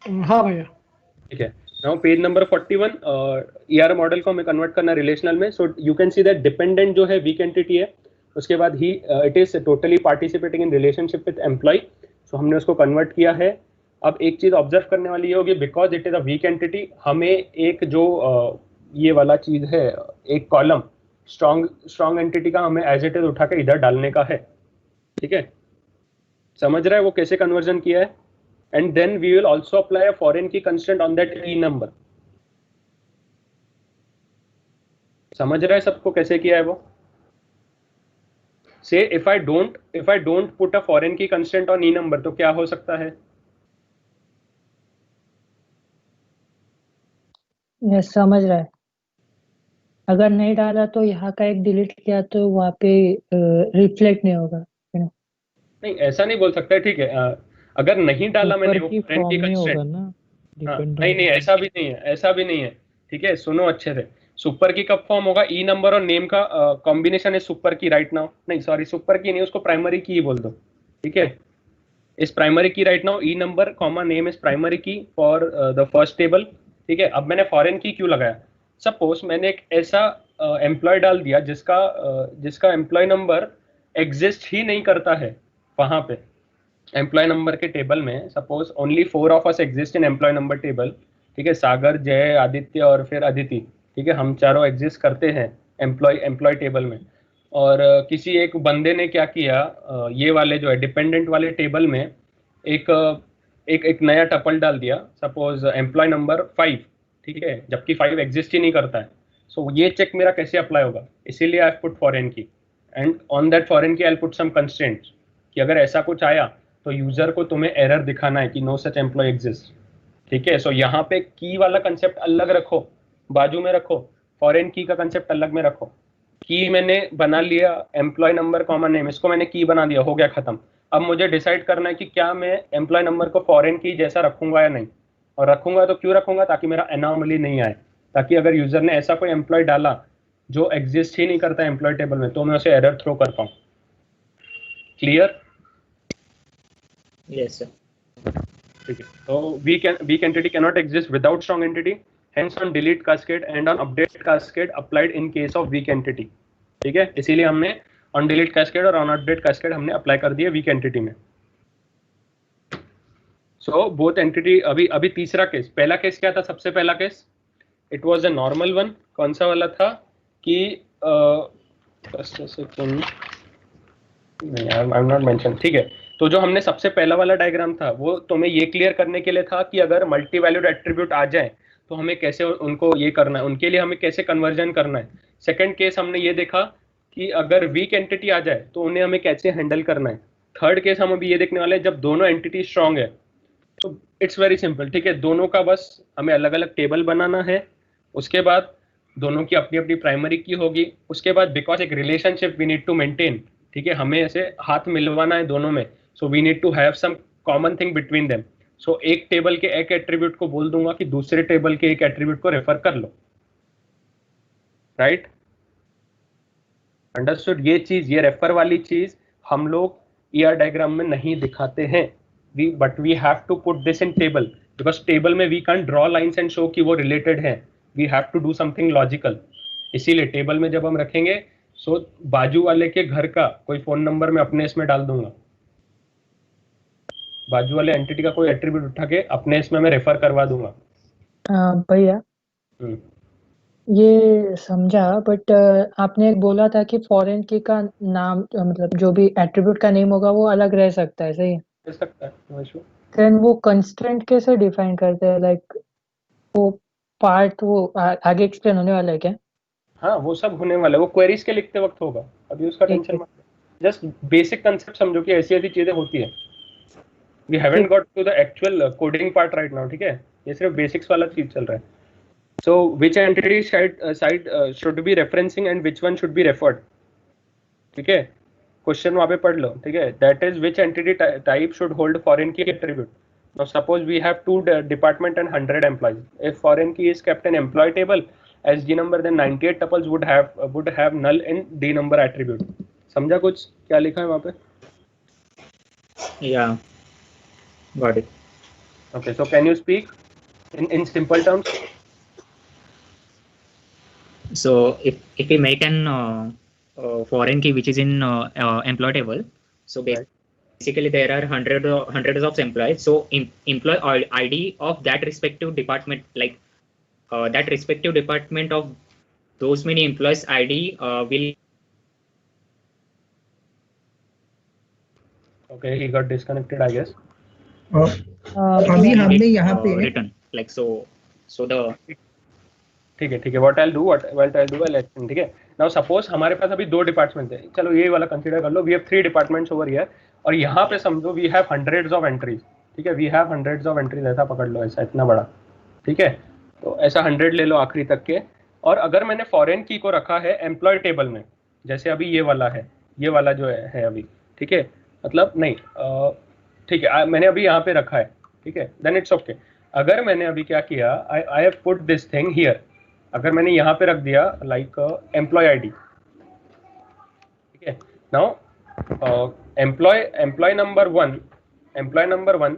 हाँ भैया, ठीक है। Now page number 41, ER model को हमें कन्वर्ट करना रिलेशनल में, so you can see that dependent जो है वीक एंटिटी है, उसके बाद ही it is totally participating in relationship with employee, so हमने उसको कन्वर्ट किया है। अब एक चीज ऑब्जर्व करने वाली ये होगी, because it is a weak entity, हमें एक जो ये वाला चीज है एक कॉलम, स्ट्रॉन्ग एंटिटी का हमें एज इट इज उठा के इधर डालने का है, ठीक है? समझ रहा है वो कैसे कन्वर्जन किया है? And then we will also apply a foreign key constant on that E number. समझ रहा है सबको कैसे किया है वो? Say if I don't put a foreign key constant on E number तो क्या हो सकता है? यस, समझ रहा है। अगर नहीं डाला तो यहाँ का एक डिलीट किया तो वहाँ पे रिफ्लेक्ट नहीं होगा, you know? नहीं, ऐसा नहीं बोल सकता है, ठीक है? अगर नहीं डाला मैंने ऊपर वो की फॉरेन की फॉर्म नहीं होगा कंस्टेंट, ना, हाँ, डिपेंड नहीं ऐसा भी नहीं है, ऐसा भी नहीं है, ठीक है? सुनो अच्छे से, सुपर की कब फॉर्म होगा? ई नंबर और नेम का कॉम्बिनेशन है सुपर की राइट नाउ, नहीं सॉरी सुपर की नहीं, उसको प्राइमरी की ही बोल दो, ठीक है? इस प्राइमरी की right now E number comma name is primary key for the first table, ठीक है? अब मैंने फॉरेन की क्यों लगाया? सपोज मैंने एक ऐसा एम्प्लॉय डाल दिया जिसका एम्प्लॉय नंबर एग्जिस्ट ही नहीं करता है वहां पे एम्प्लॉय नंबर के टेबल में। Suppose only 4 of us exist in employee number table, ठीक है? सागर, जय, आदित्य और फिर अदिति, ठीक है? हम चारों एग्जिस्ट करते हैं एम्प्लॉय टेबल में। और किसी एक बंदे ने क्या किया, ये वाले जो है डिपेंडेंट वाले टेबल में एक नया टपल डाल दिया, सपोज एम्प्लॉय नंबर 5, ठीक है? जबकि 5 एग्जिस्ट ही नहीं करता है। सो ये चेक मेरा कैसे अप्लाई होगा? इसीलिए आई पुट फॉरेन की, एंड ऑन दैट फॉरेन की आई पुट सम कंस्ट्रेंट्स कि अगर ऐसा कुछ आया तो यूजर को तुम्हें एरर दिखाना है कि नो सच एम्प्लॉय एग्जिस्ट, ठीक है? सो यहाँ पे की वाला कंसेप्ट अलग रखो, बाजू में रखो, फॉरेन की का कंसेप्ट अलग में रखो। की मैंने बना लिया एम्प्लॉय नंबर कॉमा नेम, इसको मैंने की बना दिया, हो गया खत्म। अब मुझे डिसाइड करना है कि क्या मैं एम्प्लॉय नंबर को फॉरेन की जैसा रखूंगा या नहीं, और रखूंगा तो क्यों रखूंगा? ताकि मेरा एनॉमली नहीं आए, ताकि अगर यूजर ने ऐसा कोई एम्प्लॉय डाला जो एग्जिस्ट ही नहीं करता एम्प्लॉय टेबल में तो मैं उसे एरर थ्रो कर पाऊँ। क्लियर? Yes, sir. ठीक है, तो weak entity cannot exist without strong entity, hence on delete cascade and on update cascade applied in case of weak entity, ठीक है? इसीलिए हमने on delete cascade और on update cascade हमने अप्लाई कर दिया weak entity में। So both entity, अभी तीसरा केस, पहला केस क्या था? सबसे पहला case it was a normal one, कौन सा वाला था कि I'm not mentioned, ठीक है? तो जो हमने सबसे पहला वाला डायग्राम था वो तुम्हें ये क्लियर करने के लिए था कि अगर मल्टी वैल्यूड एट्रीब्यूट आ जाए तो हमें कैसे उनको ये करना है, उनके लिए हमें कैसे कन्वर्जन करना है। सेकंड केस हमने ये देखा कि अगर वीक एंटिटी आ जाए तो उन्हें हमें कैसे हैंडल करना है। थर्ड केस हम अभी ये देखने वाले हैं, जब दोनों एंटिटी स्ट्रांग है तो इट्स वेरी सिंपल, ठीक है? दोनों का बस हमें अलग अलग टेबल बनाना है, उसके बाद दोनों की अपनी अपनी प्राइमरी की होगी, उसके बाद बिकॉज एक relationship we need to maintain, ठीक है? हमें ऐसे हाथ मिलवाना है दोनों में, so we need to have some common thing between them. So एक टेबल के एक एट्रीब्यूट को बोल दूंगा कि दूसरे टेबल के एक एट्रीब्यूट को रेफर कर लो, राइट? अंडरस्टूड? ये चीज, ये रेफर वाली चीज हम लोग ईआर डायग्राम में नहीं दिखाते हैं, but we have to put this in table, because table में we can draw lines and show कि वो रिलेटेड है, we have to do something logical. इसीलिए टेबल में जब हम रखेंगे सो बाजू वाले के घर का कोई फोन नंबर मैं अपने इसमें डाल दूंगा, बाजू वाले एंटिटी का कोई एट्रीब्यूट उठा के अपने इसमें मैं रेफर करवा दूंगा। भैया ये समझा, बट आपने एक बोला था कि फॉरेन की का नाम मतलब जो भी एट्रीब्यूट का नेम होगा वो अलग रह सकता है, सही है? रह सकता है। देन वो कंस्ट्रेंट कैसे डिफाइन करते हैं? लाइक वो पार्ट वो आगे एक्सप्लेन होने वाला है क्या? हाँ, वो सब होने वाला है, वो क्वेरीज के लिखते वक्त होगा, अभी उसका टेंशन मत लो। जस्ट बेसिक कंसेप्ट समझो कि ऐसी ऐसी चीजें होती है। We haven't got to the actual coding part right now, ठीक है? ये सिर्फ बेसिक्स वाला चीज चल रहा है। So which entity side should be referencing and which one should be referred, ठीक है? क्वेश्चन वहाँ पे पढ़ लो, ठीक है? That is which entity type should hold foreign key attribute. Now suppose we have 2 department and 100 employees. If foreign key is kept in employee table as d number, then 98 tuples would have null in d number attribute. समझा कुछ क्या लिखा है वहाँ पे? Yeah, got it. Okay, so can you speak in simple terms? So if we make an foreign key which is in employee table, so basically there are hundreds of employees. So employee ID of that respective department, like that respective department of those many employees ID will. Okay, he got disconnected, I guess. अभी हमने यहाँ पे written like so the ठीक है what I'll do I'll explain, ठीक है. Now suppose हमारे पास अभी 2 डिपार्टमेंट है, चलो ये वाला कंसीडर कर लो. We have 3 departments over here, और यहाँ पे समझो we have hundreds of entries, ठीक है. We have hundreds of entries, ऐसा पकड़ लो, ऐसा इतना बड़ा, ठीक है. तो ऐसा 100 ले लो आखिरी तक के. और अगर मैंने फॉरेन की को रखा है एम्प्लॉय टेबल में, जैसे अभी ये वाला है, ये वाला जो है अभी, ठीक है, मतलब नहीं, ठीक है, मैंने अभी यहाँ पे रखा है, ठीक है, देन इट्स ओके. अगर मैंने अभी क्या किया, I have put this thing here, अगर मैंने यहाँ पे रख दिया लाइक एम्प्लॉय आईडी, ठीक है. Now employee number one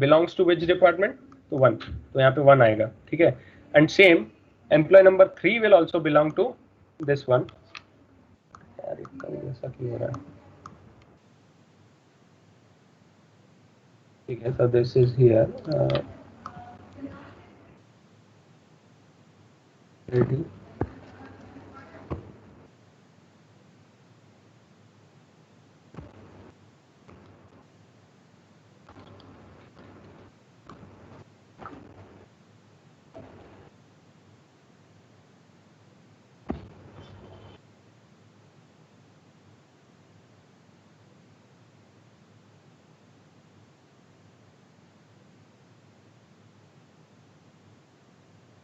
belongs to which department, तो 1, तो यहाँ पे 1 आएगा, ठीक है. And same employee number 3 will also belong to this one. ऐसा क्यों हो रहा है, ठीक है. So this is here ready.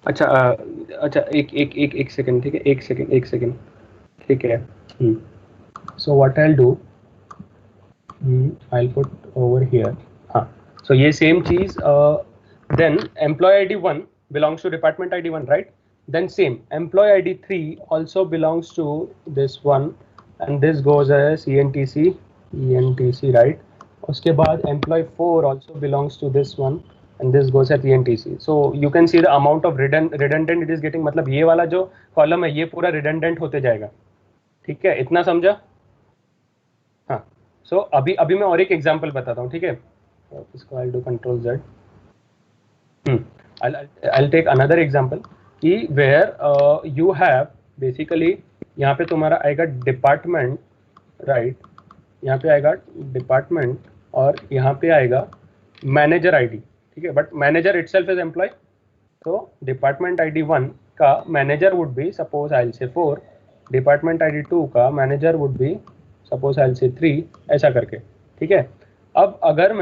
अच्छा एक सेकंड, ठीक है, एक सेकंड, ठीक है. So what I will do, I will put over here, हाँ. सो ये सेम चीज, then employee ID 1 belongs to department ID 1, right. Then same employee ID 3 also belongs to this one, and this goes as ENTC, right. उसके बाद employee 4 also belongs to this one, and this goes at ENTC. So you can see the amount of redundant it is getting, मतलब ये वाला जो column है ये पूरा redundant होते जाएगा, ठीक है. इतना समझा, हाँ. सो अभी मैं और एक एग्जांपल बताता हूँ, ठीक है. इसको I'll do Control Z. I'll take another example कि where you have basically यहाँ पे तुम्हारा आएगा डिपार्टमेंट, राइट. यहाँ पे आएगा डिपार्टमेंट और यहाँ पे आएगा मैनेजर आईडी, ठीक है. But manager itself is employee, तो डिपार्टमेंट आईडी 1 का manager would be suppose I will say 4, department ID 2 का manager would be suppose I will say 3, ऐसा करके, ठीक है. अब अगर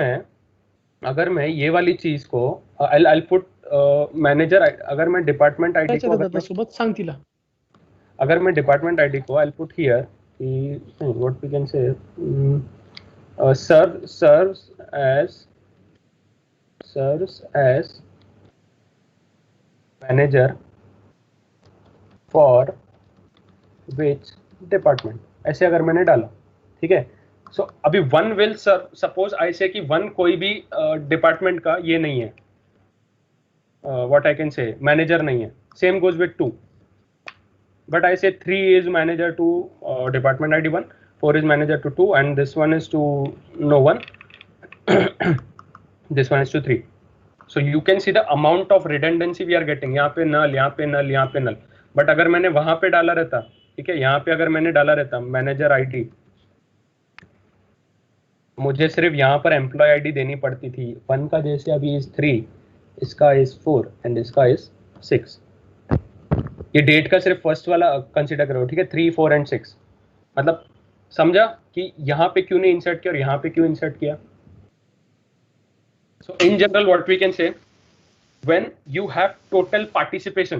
मैं ये वाली चीज को आई पुट मैनेजर, अगर मैं डिपार्टमेंट आईडी को सोबत सांग तिला, अगर मैं डिपार्टमेंट आईडी को I put here, what we can say, serves as manager for which department, ऐसे अगर मैंने डाला, ठीक है. सो अभी 1 विल सपोज ऐसे कि 1 कोई भी डिपार्टमेंट का ये नहीं है, what I can say manager नहीं है. Same goes with 2, but I say 3 is manager to department ID 1, 4 is manager to 2, and this one is to no one, this one is to 3. So you can see the amount of redundancy we are getting. यहाँ पे null, यहाँ पे null, यहाँ पे null. But अगर मैंने वहाँ पे डाला रहता, ठीक है, यहाँ पे अगर मैंने डाला रहता मैनेजर आईडी, मुझे सिर्फ यहाँ पर एम्प्लॉय आईडी देनी पड़ती थी. 1 का जैसे अभी इज 3, इसका इज 4 एंड इसका इज 6. ये डेट का सिर्फ फर्स्ट वाला कंसिडर करो, ठीक है, 3, 4 एंड 6. मतलब समझा कि यहाँ पे क्यों नहीं इंसर्ट किया और यहाँ पे क्यों इंसर्ट किया. So in general, what we can say, when you have total participation,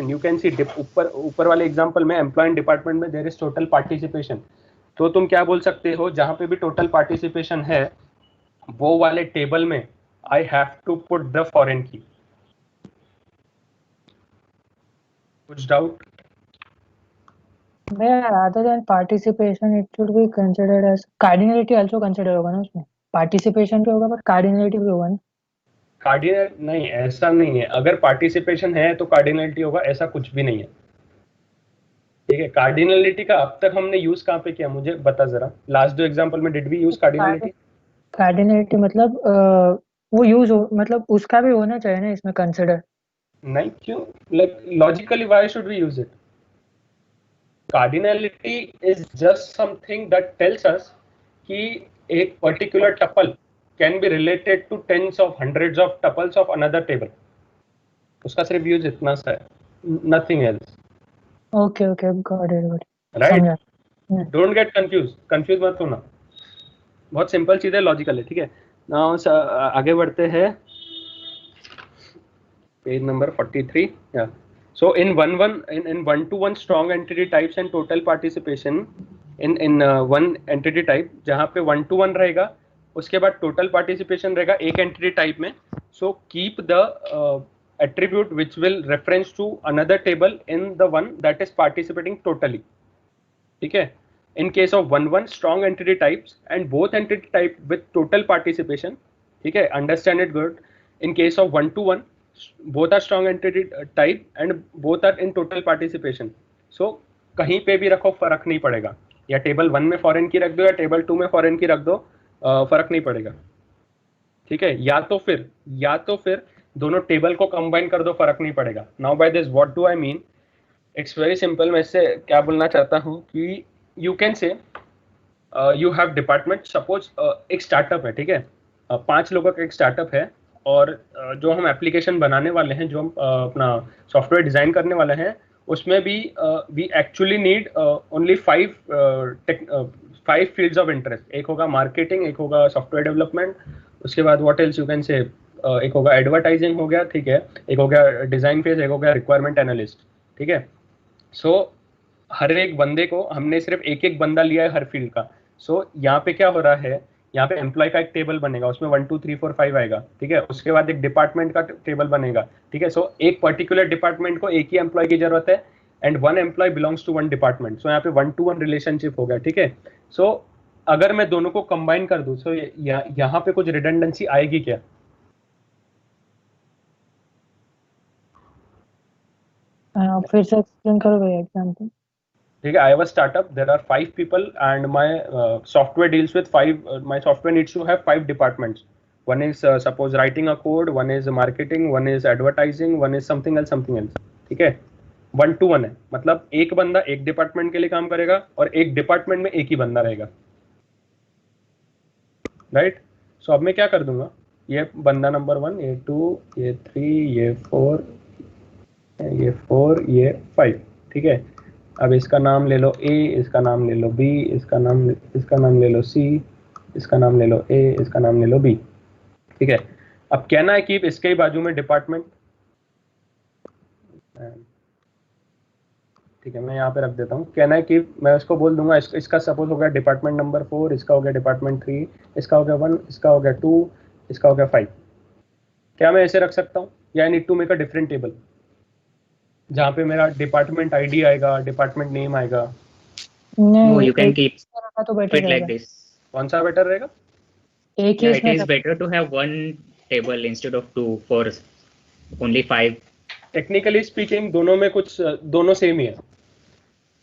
you can see ऊपर वाले एग्जांपल में एम्प्लॉय डिपार्टमेंट में there is total participation. तो तुम क्या बोल सकते हो, जहां पे भी टोटल पार्टिसिपेशन है वो वाले टेबल में I have to put the foreign key. कुछ doubt? Rather than participation, it should be considered as cardinality also consider होगा ना उसमें. पार्टिसिपेशन भी होगा बट कार्डिनलिटी भी होगा ना. कार्डिनल नहीं, ऐसा नहीं है. अगर पार्टिसिपेशन है तो कार्डिनलिटी होगा, ऐसा कुछ भी नहीं है, ठीक है. कार्डिनलिटी का अब तक हमने यूज कहाँ पे किया, मुझे बता जरा. लास्ट 2 एग्जांपल में did we use cardinality? Cardinality मतलब वो यूज हो, मतलब उसका भी होना चाहिए ना इसमें कंसिडर. नहीं क्यों, like logically why should we use it? Cardinality is just something that tells us कि एक particular tuple can be related to tens of hundreds of tuples of another table. उसका सिर्फ यूज इतना सा है, nothing else. Okay, got it. Right? समझा। Don't get confused मत होना, बहुत सिंपल चीज है, लॉजिकल है, ठीक है। नाउ आगे बढ़ते हैं, page number 43. Yeah. So in 1-to-1 strong entity types and total participation in one entity type, जहाँ पे 1-to-1 रहेगा, उसके बाद total participation रहेगा एक entity type में. So keep the attribute which will reference to another table in the one that is participating totally. ठीक है. In case of 1-1 strong entity types and both entity type with total participation, ठीक है, understand it good. In case of 1-to-1, both are strong entity type and both are in total participation. So कहीं पे भी रखो फर्क नहीं पड़ेगा, या टेबल 1 में फॉरेन की रख दो या टेबल 2 में फॉरेन की रख दो, फर्क नहीं पड़ेगा, ठीक है। या तो फिर दोनों टेबल को कंबाइन कर दो, फर्क नहीं पड़ेगा। Now by this what do I mean, it's very simple. मैं इससे क्या बोलना चाहता हूँ कि you can say you have department, suppose एक स्टार्टअप है, ठीक है, 5 लोगों का एक स्टार्टअप है, और जो हम एप्लीकेशन बनाने वाले हैं, जो हम अपना सॉफ्टवेयर डिजाइन करने वाले हैं, उसमें भी we actually need only 5 fields of interest. एक होगा मार्केटिंग, एक होगा सॉफ्टवेयर डेवलपमेंट, उसके बाद व्हाट एल्स यू कैन से, एक होगा एडवर्टाइजिंग हो गया, ठीक है, एक हो गया डिजाइन फेज, एक हो गया रिक्वायरमेंट एनालिस्ट, ठीक है। सो हर एक बंदे को हमने सिर्फ एक बंदा लिया है हर फील्ड का। सो यहाँ पे क्या हो रहा है, यहाँ पे एम्प्लॉय का एक टेबल बनेगा, उसमें 1 2 3 4 5 आएगा, ठीक है। उसके बाद एक डिपार्टमेंट का टेबल बनेगा, ठीक है। सो एक पर्टिकुलर डिपार्टमेंट को एक ही एम्प्लॉय की जरूरत है, and 1 employee belongs to 1 department. So यहाँ पे 1-to-1 रिलेशनशिप हो गया, ठीक है। सो अगर मैं दोनों को कंबाइन कर दूं, सो यहाँ पे कुछ रिडंडेंसी आएगी क्या? फिर से एक्सप्लेन करो भाई एग्जांपल। ठीक है, I have a startup, there are 5 people and my software deals with 5, my software needs to have 5 departments. One is suppose writing a code, one is marketing, one is advertising, one is something else. ठीक है, 1-to-1 है, मतलब एक बंदा एक department के लिए काम करेगा और एक डिपार्टमेंट में एक ही बंदा रहेगा, राइट। सो अब मैं क्या कर दूंगा, ये बंदा नंबर 1, ये 2, ये 3, ये 4, ये 4, ये 5, ठीक है। अब इसका नाम ले लो A, इसका नाम ले लो B, इसका नाम ले लो C, इसका नाम ले लो A, इसका नाम ले लो B, ठीक है। अब कहना है कि इसके ही बाजू में डिपार्टमेंट, ठीक है, मैं यहाँ पे रख देता हूँ। कहना है कि मैं उसको बोल दूंगा, इसका सपोज हो गया डिपार्टमेंट नंबर 4, इसका हो गया डिपार्टमेंट 3, इसका हो गया 1, इसका हो गया 2, इसका हो गया 5। क्या मैं ऐसे रख सकता हूँ, या I need to make a different table जहाँ पे मेरा डिपार्टमेंट आईडी आएगा, डिपार्टमेंट नेम आएगा? No, you can keep तो बेटर it like रहेगा। this. कौन सा बेटर रहेगा? एक ही Yeah, it इसमें is better to have one table instead of 2 for only 5. Technically speaking दोनों सेम ही है,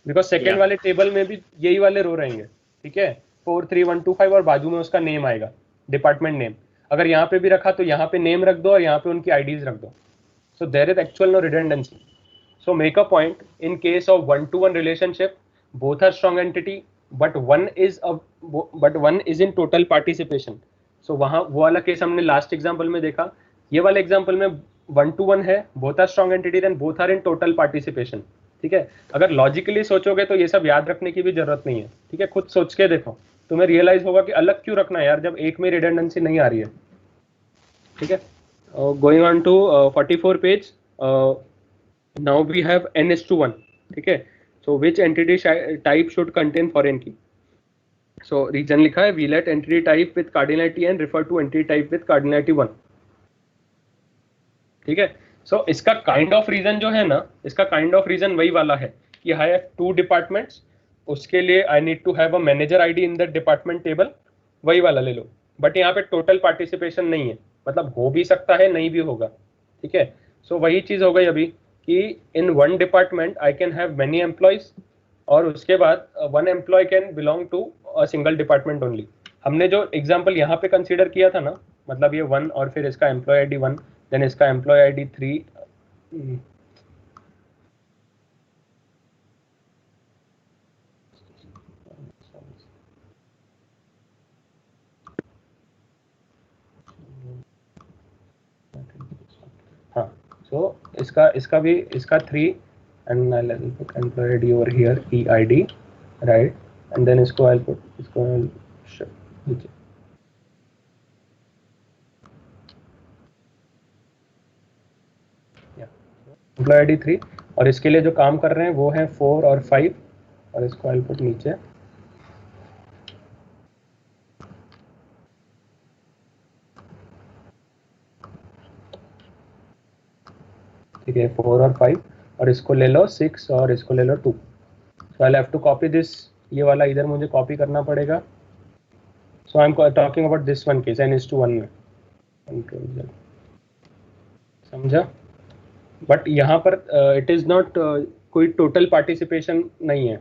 बिकॉज सेकेंड Yeah. वाले टेबल में भी यही वाले रो रहेंगे, ठीक है, 4 3 1 2 5, और बाजू में उसका नेम आएगा, डिपार्टमेंट नेम। अगर यहाँ पे भी रखा तो यहाँ पे नेम रख दो और यहाँ पे उनकी आईडीज रख दो। So there is actual no redundancy. So make a point, in case of 1-to-1 relationship, both are strong entity, but one is in total participation. So वहाँ वो वाला केस हमने लास्ट एग्जांपल में देखा, ये वाले एग्जांपल में 1-to-1 है, both are strong entity, then both are in total participation, ठीक है। अगर लॉजिकली सोचोगे तो ये सब याद रखने की भी जरूरत नहीं है, ठीक है। खुद सोच के देखो, तुम्हें रियलाइज होगा कि अलग क्यों रखना है यार, जब एक में रिडंडेंसी नहीं आ रही है, ठीक है। Going on to 44 page, now we have n:1, ठीक है। so which entity type should contain foreign key? so region लिखा है, we let entity type with cardinality n refer to entity type with cardinality 1, ठीक है। so इसका kind of reason जो है ना, इसका kind of reason वही वाला है कि I have 2 departments, उसके लिए I need to have a manager ID in the department table, वही वाला ले लो। बट यहाँ पे total participation नहीं है, मतलब हो भी सकता है, नहीं भी होगा, ठीक है। so वही चीज हो गई अभी कि in 1 department I can have many employees, और उसके बाद 1 employee can belong to a single department only. हमने जो एग्जांपल यहाँ पे कंसीडर किया था ना, मतलब ये 1 और फिर इसका एम्प्लॉय आईडी 1, देन इसका एम्प्लॉय आईडी 3, हाँ, सो इसका भी इसका 3 and I'll put employee ID over here, EID, right? And then इसको I'll put नीचे. Employee ID 3 और इसके लिए जो काम कर रहे हैं वो है 4 और 5 और इसको I'll put नीचे. ठीक है, 4 और 5 और इसको ले लो 6 और इसको ले लो 2. So I have to copy this. ये वाला इधर मुझे कॉपी करना पड़ेगा. So I am talking about this one case n/1 में. समझा? बट यहाँ पर इट इज नॉट कोई टोटल पार्टिसिपेशन नहीं है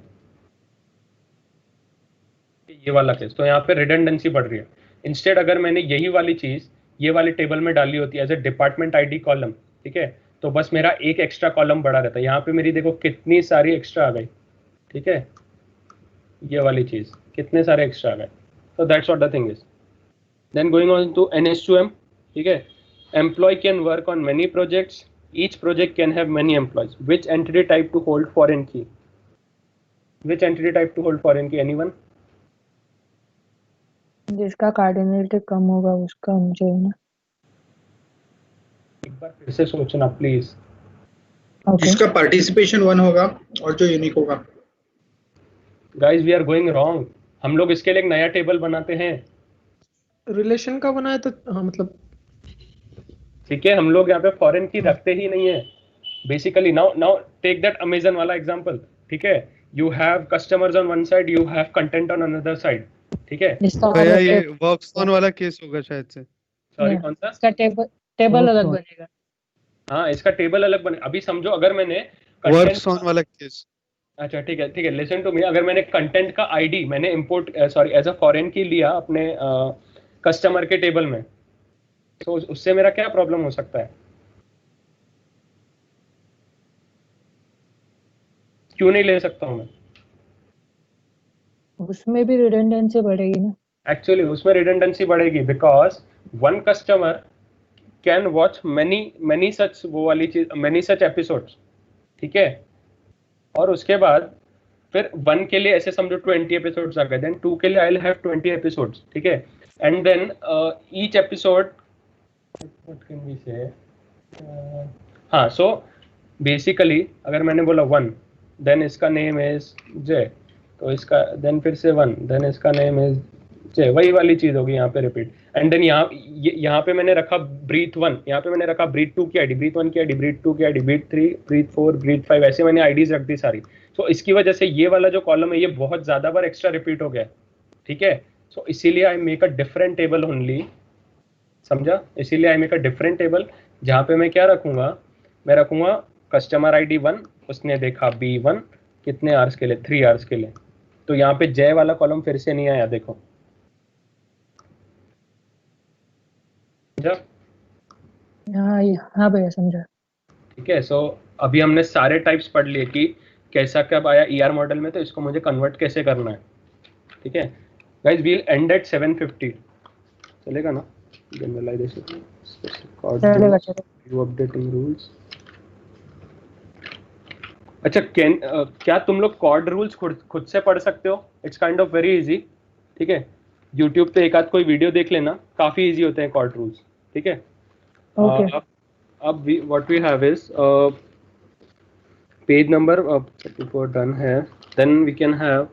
ये वाला केस. तो यहाँ पे रिडंडेंसी बढ़ रही है. इंस्टेड अगर मैंने यही वाली चीज ये वाले टेबल में डाली होती है as a department ID column, ठीक है, तो बस मेरा एक एक्स्ट्रा कॉलम बढ़ा रहता है. यहाँ पे मेरी देखो कितनी सारी एक्स्ट्रा आ गई. ठीक है, ये वाली चीज कितने सारे एक्स्ट्रा आ गए. so that's what the thing is. Then going on to NH2M, ठीक है, employee can work on many projects. Each project can have many employees. Which entity type to hold foreign key? Which entity type to hold foreign key? Anyone? जिसका cardinality कम होगा उसका मुझे ना. एक बार फिर से सोचना प्लीज. जिसका पार्टिसिपेशन 1 होगा और जो यूनिक होगा. Guys we are going wrong. हम लोग इसके लिए एक नया टेबल बनाते हैं. रिलेशन का बनाया तो हाँ मतलब ठीक है, हम लोग यहाँ पे फॉरेन की रखते ही नहीं है basically. Now take that Amazon वाला एग्जांपल. ठीक है, you have customers on one side, you have content on another side. ठीक है, भैया ये वर्कस्टोन वाला केस होगा शायद से. सॉरी कौन सा? इसका टेबल अलग बनेगा. हाँ, इसका टेबल अलग बने. अभी समझो अगर मैंने वर्कस्टोन वाला केस. अच्छा ठीक है ठीक है, लिसन टू मी. अगर मैंने कंटेंट का आईडी मैंने import sorry as a foreign key लिया अपने कस्टमर के टेबल में, तो उससे मेरा क्या प्रॉब्लम हो सकता है? क्यों नहीं ले सकता हूं मैं? उसमें भी रिडंडेंसी बढ़ेगी ना. एक्चुअली उसमें रिडंडेंसी बढ़ेगी because one customer can watch many such वो वाली चीज मेनी सच एपिसोड्स. ठीक है, और उसके बाद फिर 1 के लिए ऐसे समझो 20 एपिसोड्स आ गए, देन 2 के लिए आई विल हैव 20 एपिसोड्स. ठीक है, and then each episode what can we say हाँ. सो बेसिकली अगर मैंने बोला 1 देन इसका नेम इज जय, तो इसका देन फिर से 1 देन इसका नेम इज जय, वही वाली चीज होगी यहाँ पे रिपीट. एंड देन यहाँ पे मैंने रखा ब्रीथ 1, यहाँ पे मैंने रखा ब्रीथ 2 की आईडी, ब्रीथ 1 की आईडी, ब्रीथ 2 की आईडी, ब्रीथ 3, ब्रीथ 4, ब्रीथ 5, ऐसे मैंने आईडीज रख दी सारी. सो इसकी वजह से ये वाला जो कॉलम है ये बहुत ज्यादा बार एक्स्ट्रा रिपीट हो गया. ठीक है, सो इसीलिए I make a different table only. समझा? इसीलिए I make a different table जहाँ पे मैं क्या रखूंगा, मैं रखूंगा कस्टमर आईडी 1, उसने देखा B1 कितने आवर्स के लिए, 3 आवर्स के लिए. तो यहाँ पे जय वाला कॉलम फिर से नहीं आया. देखो हाँ भैया समझा. ठीक है, सो अभी हमने सारे टाइप्स पढ़ लिए कि कैसा कब आया ER मॉडल में, तो इसको मुझे कन्वर्ट कैसे करना है. ठीक है guys, we will end at 7:50. चलेगा ना? Generalization updating rules. अच्छा क्या तुम लोग कॉर्ड रूल्स खुद से पढ़ सकते हो? It's kind of very easy. ठीक है, यूट्यूब पे एक आध कोई वीडियो देख लेना, काफी इजी होते हैं कॉर्ड रूल्स. ठीक है, अब what we have is page number 34 done है. Then we can have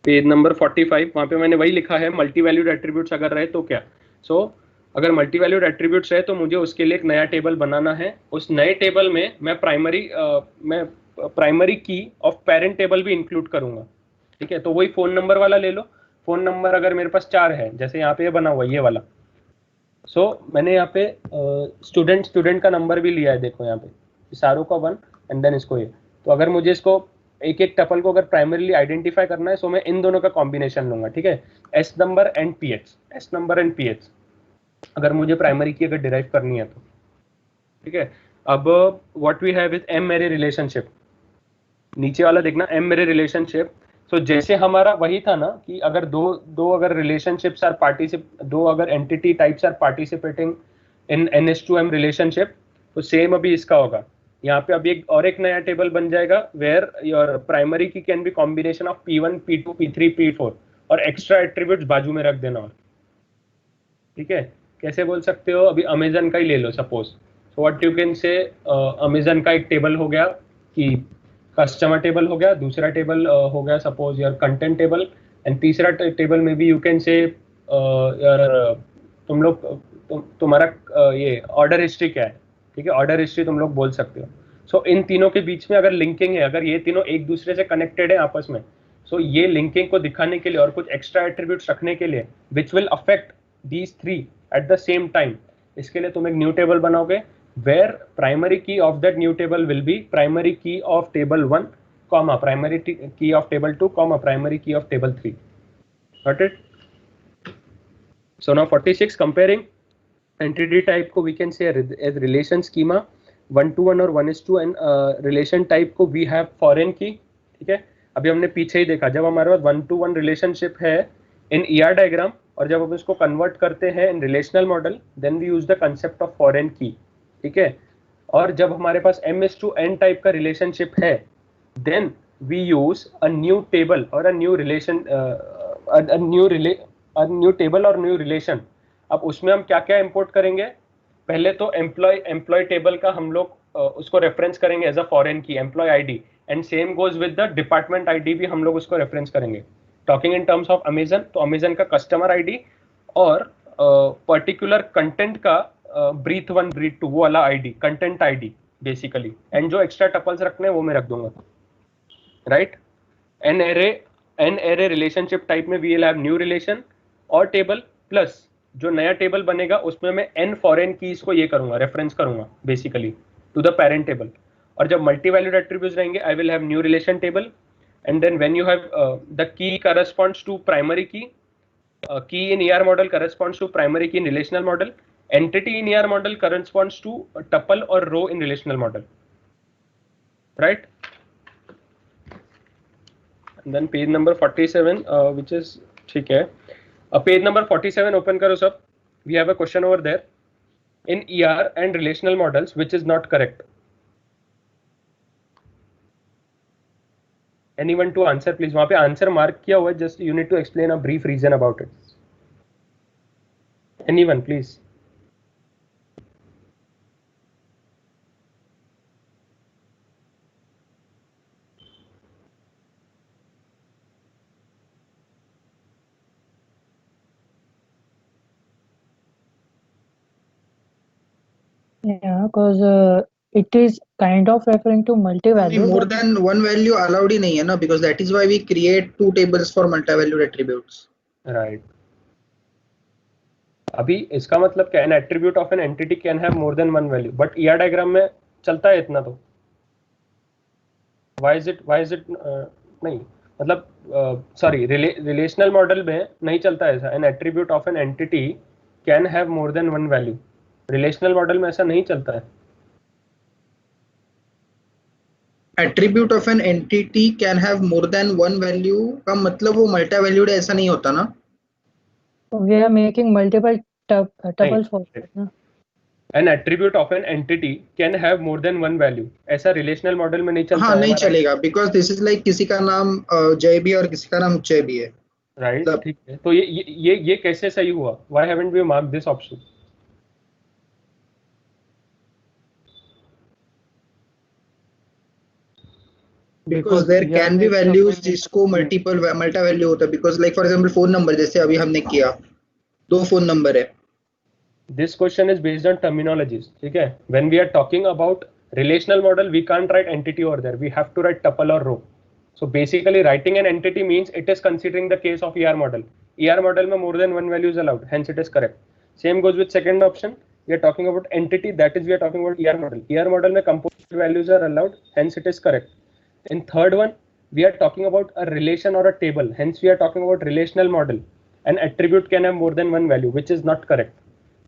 page number 45. वहाँ पे मैंने वही लिखा है मल्टी वैल्यूड एट्रीब्यूट्स अगर रहे तो क्या. सो अगर मल्टी वैल्यूड एट्रीब्यूट्स रहे तो मुझे उसके लिए एक नया टेबल बनाना है. उस नए टेबल में मैं प्राइमरी की ऑफ पेरेंट टेबल भी इंक्लूड करूंगा. ठीक है, तो वही फोन नंबर वाला ले लो. फोन नंबर अगर मेरे पास 4 है, जैसे यहाँ पे ये बना हुआ ये वाला. सो मैंने यहाँ पे स्टूडेंट का नंबर भी लिया है. देखो यहाँ पे सारों का 1 एंड देन इसको ये. तो अगर मुझे इसको एक एक टपल को अगर प्राइमरीली आइडेंटिफाई करना है, सो मैं इन दोनों का कॉम्बिनेशन लूंगा. ठीक है, एस नंबर एंड पीएच अगर मुझे प्राइमरी की अगर डिराइव करनी है तो. ठीक है, अब what we have is M ary relationship, नीचे वाला देखना एम एरे रिलेशनशिप। सो जैसे हमारा वही था ना कि अगर दो अगर रिलेशनशिप्स आर दो अगर entity types are participating in NH2M relationship, तो सेम अभी इसका होगा। यहाँ पे अभी एक नया टेबल बन जाएगा where your primary key can be combination of P1 P2 P3 P4 और एक्स्ट्रा एट्रीब्यूट्स बाजू में रख देना। और ठीक है, कैसे बोल सकते हो, अभी अमेजन का ही ले लो suppose. So what you can say, Amazon का एक टेबल हो गया कि कस्टमर टेबल हो गया, दूसरा टेबल हो गया suppose your content table, and तीसरा टेबल में भी यू कैन से यार तुम लोग तुम्हारा ये ऑर्डर हिस्ट्री क्या है, ठीक है, ऑर्डर हिस्ट्री तुम लोग बोल सकते हो। सो इन तीनों के बीच में अगर लिंकिंग है, अगर ये तीनों एक दूसरे से कनेक्टेड है आपस में, सो ये लिंकिंग को दिखाने के लिए और कुछ एक्स्ट्रा एट्रीब्यूट्स रखने के लिए which will affect these three at the same time, इसके लिए तुम एक न्यू टेबल बनाओगे where primary key of that new table will be primary key of table 1, comma primary key of table 2, comma primary key of table 3. Got it? So now 46, comparing entity type को we can say as relation schema 1-to-1 और 1:2, and relation type को we have foreign key, ठीक है। अभी हमने पीछे ही देखा, जब हमारे पास 1-to-1 रिलेशनशिप है इन ER डायग्राम, और जब हम इसको कन्वर्ट करते हैं in relational model, then we use the concept of foreign key, ठीक है। और जब हमारे पास MS2N टाइप का रिलेशनशिप है, then we use a new table और a new relation, new table और न्यू रिलेशन। अब उसमें हम क्या क्या इंपोर्ट करेंगे, पहले तो एम्प्लॉय टेबल का हम लोग उसको रेफरेंस करेंगे as a foreign key, employee ID, and same goes with the department ID भी हम लोग उसको रेफरेंस करेंगे। Talking in terms of Amazon, तो अमेजन का कस्टमर आईडी और पर्टिकुलर कंटेंट का ब्रीथ 1 ब्रीथ 2 वो वाला ID, content ID basically, and जो एक्स्ट्रा टपल्स रखने हैं वो मैं रख दूंगा, right. N-ary relationship type में we will have new relation और टेबल, प्लस जो नया टेबल बनेगा उसमें मैं n फॉरेन कीज को ये करूंगा, रेफरेंस करूंगा basically to the parent table. और जब मल्टी वैल्यूड एट्रीब्यूट्स रहेंगे, I will have new relation table, and then when you have the key corresponds to primary key, key in ER model corresponds to primary key in relational model, entity in ER model corresponds to a tuple or row in relational model, right? And then page number 47, which is ठीक है, page number 47 open करो सब, we have a question over there, in ER and relational models which is not correct. Anyone to answer please, वहाँ पे answer mark किया हुआ है, just you need to explain a brief reason about it. Anyone please? Yeah, because it is kind of referring to multi-value. More than one value allowed ही नहीं है ना, because that is why we create two tables for multi-valued attributes. Right. अभी इसका मतलब क्या, an attribute of an entity can have more than one value, but ER diagram में चलता है इतना तो, why is it नहीं, मतलब sorry, relational model में नहीं चलता है ऐसा, an attribute of an entity can have more than one value, relational model में ऐसा नहीं चलता है। Attribute of an entity can have more than one value का मतलब वो multi-valued ऐसा नहीं होता ना? We are making multiple tuples for it, ना? An attribute of an entity can have more than one value, ऐसा relational model में नहीं चलता। हाँ नहीं चलेगा, because this is like किसी का नाम जय भी और किसी का नाम जय भी है, राइट, ठीक है। तो ये कैसे सही हुआ, why haven't we marked this option? because there can be values जिसको multi value होता है, because like for example phone number, जैसे अभी हमने किया 2 phone number है। This question is based on terminologies, ठीक है। When we are talking about relational model, we can't write entity over there, we have to write tuple or row. So basically writing an entity means it is considering the case of ER model. ER model में more than one value is allowed, hence it is correct. Same goes with second option, we are talking about entity, that is we are talking about ER model. ER model में composite values are allowed, hence it is correct. In third one, we are talking about a relation or a table, hence we are talking about relational model. An attribute can have more than one value, which is not correct.